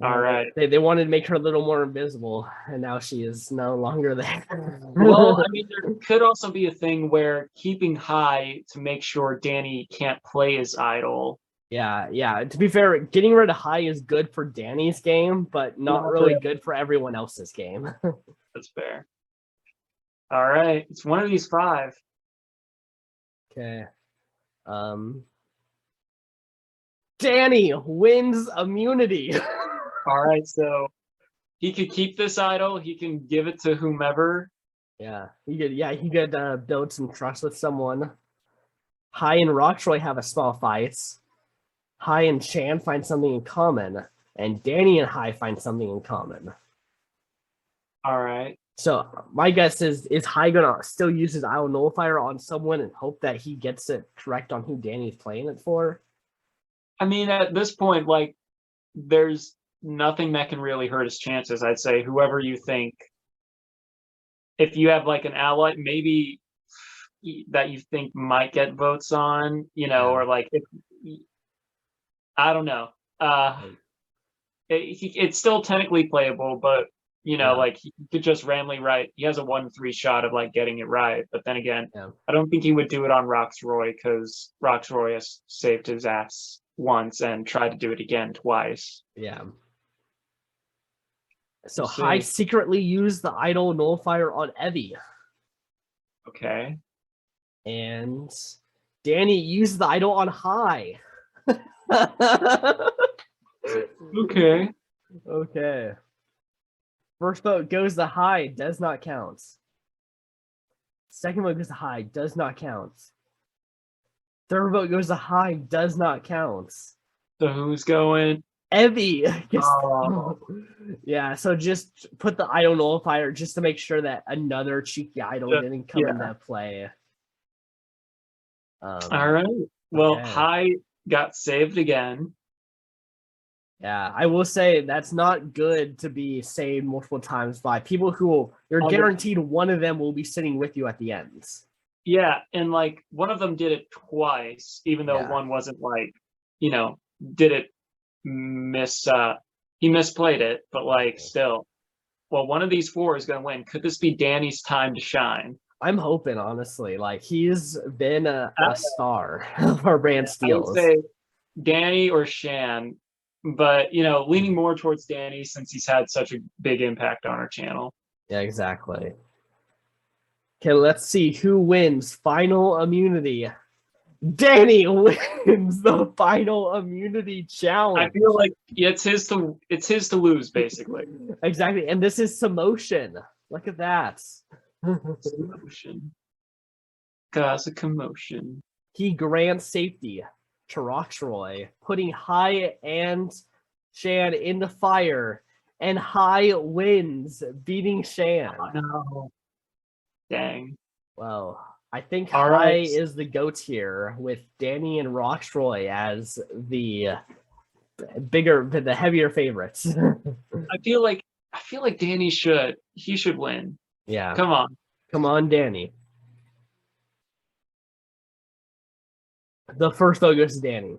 All right. They wanted to make her a little more invisible, and now she is no longer there. Well, I mean, there could also be a thing where keeping High to make sure Danny can't play his idol. Yeah. To be fair, getting rid of High is good for Danny's game, but not really good for everyone else's game. That's fair. All right. It's one of these 5. Okay. Danny wins immunity. All right, so he could keep this idol. He can give it to whomever. Yeah, he could build some trust with someone. High and Roxroy have a small fight. High and Shan find something in common, and Danny and High find something in common. All right. So my guess is High gonna still use his idol nullifier on someone and hope that he gets it correct on who Danny's playing it for? I mean, at this point, like, there's nothing that can really hurt his chances. I'd say whoever you think, if you have like an ally, maybe that you think might get votes on, or like, I don't know. It's still technically playable, but like he could just randomly write. He has a 1-3 shot of like getting it right, but then again, I don't think he would do it on Roxroy because Roxroy has saved his ass once and tried to do it again twice. Yeah. So High secretly used the idol nullifier on Evie. Okay. And Danny used the idol on High. Okay. First vote goes to High, does not count. Second vote goes to High, does not count. Third vote goes to High, does not count. So who's going? Evie. Oh. Yeah, so just put the idol nullifier just to make sure that another cheeky idol didn't come into play. All right. Well, High got saved again. Yeah, I will say that's not good to be saved multiple times by people who you're guaranteed one of them will be sitting with you at the end. Yeah, and like one of them did it twice, even though one wasn't like, did it he misplayed it, but like still. Well, one of these 4 is going to win. Could this be Danny's time to shine? I'm hoping, honestly. Like, he's been a star of our I would Brantsteele. say Danny or Shan, but leaning more towards Danny since he's had such a big impact on our channel. Yeah, exactly. Okay, let's see who wins final immunity. Danny wins the final immunity challenge. I feel like it's his to lose, basically. Exactly, and this is Commotion. Look at that. Commotion. Cause a commotion. He grants safety to Roxroy, putting Hai and Shan in the fire, and Hai wins, beating Shan. Oh, no. Dang. Well, I think All Hai right. is the GOAT here, with Danny and Roxroy as the heavier favorites. I feel like Danny should win. Yeah. Come on, Danny. The first vote goes to Danny.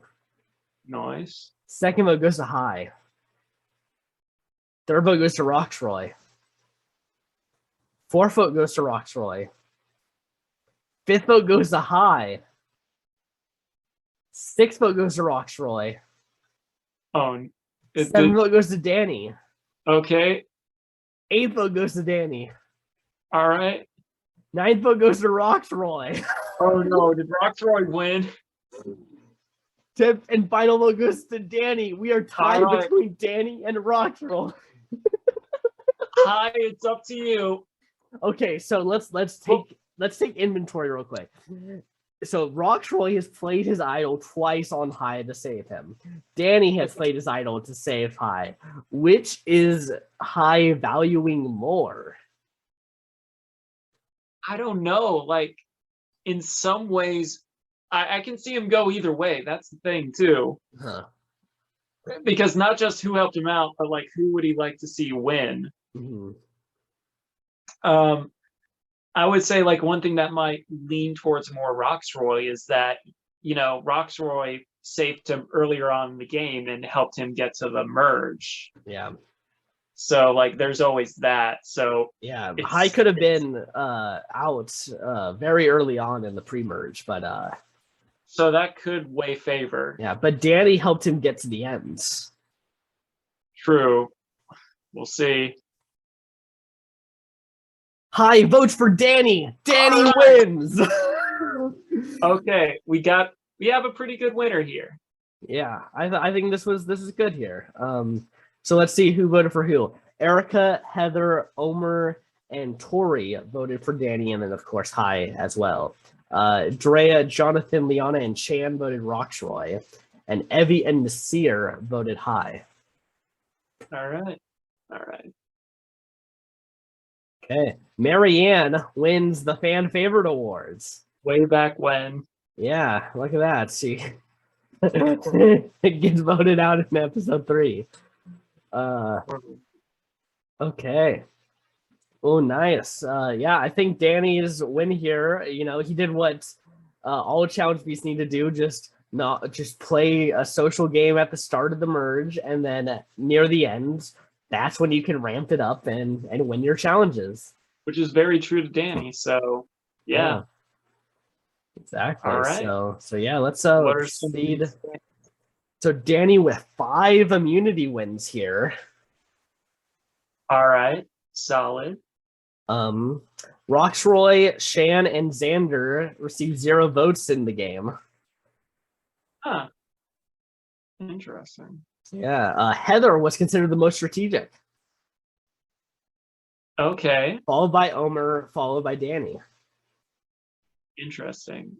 Nice. Second vote goes to Hai. Third vote goes to Roxroy. Fourth vote goes to Roxroy. Fifth vote goes to Hai. Sixth vote goes to Roxroy. Oh, Seventh vote goes to Danny. Okay. Eighth vote goes to Danny. All right. Ninth vote goes to Roxroy. Oh no, did Roxroy win? 10th and final vote goes to Danny. We are tied All right. between Danny and Roxroy. Hi, it's up to you. Okay, so let's take inventory real quick. So Roxroy has played his idol twice on Hai to save him. Danny has played his idol to save Hai. Which is Hai valuing more? I don't know. Like, in some ways, I can see him go either way. That's the thing too. Huh. Because not just who helped him out, but like who would he like to see win? Mm-hmm. I would say like one thing that might lean towards more Roxroy is that, Roxroy saved him earlier on in the game and helped him get to the merge. Yeah. So like there's always that. So yeah, Hai could have been out very early on in the pre-merge, but so that could weigh favor. Yeah, but Danny helped him get to the ends. True. We'll see. Hai votes for Danny. Danny wins. Okay, we have a pretty good winner here. Yeah, I think this is good here. So let's see who voted for who. Erica, Heather, Omer, and Tori voted for Danny, and then of course Hai as well. Drea, Jonathan, Liana, and Chan voted Roxroy, and Evie and Nasir voted Hai. All right. Okay, Marianne wins the fan favorite awards. Way back when. Yeah, look at that. She gets voted out in episode 3. Okay. Oh, nice. Yeah, I think Danny's win here. He did what all challenge beasts need to do, just play a social game at the start of the merge, and then near the end, that's when you can ramp it up and win your challenges. Which is very true to Danny. So yeah. Exactly. All right. So yeah, let's proceed. So Danny with 5 immunity wins here. All right. Solid. Roxroy, Shan, and Xander received 0 votes in the game. Huh. Interesting. Yeah. Heather was considered the most strategic. Okay. Followed by Omer, followed by Danny. Interesting.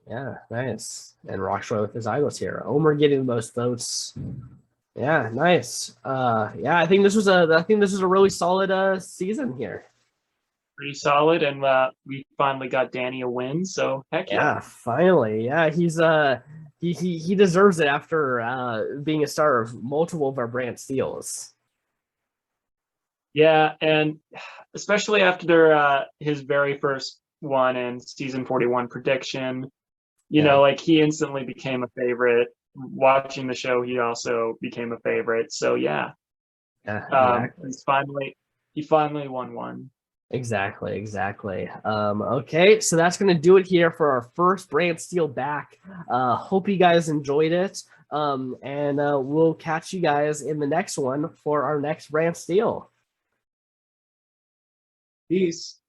Yeah, nice. And Roxroy with his idols here. Omer getting the most votes. Yeah, nice. Yeah, I think this was a really solid season here. Pretty solid, and we finally got Danny a win. So heck yeah. Yeah, finally. Yeah, he's he deserves it after being a star of multiple of our Brantsteeles. Yeah, and especially after his very first one in season 41 prediction, like he instantly became a favorite. Watching the show, he also became a favorite. So yeah, exactly. he finally won one. Exactly. Okay, so that's gonna do it here for our first Brantsteele back. Hope you guys enjoyed it. And we'll catch you guys in the next one for our next Brantsteele. Peace.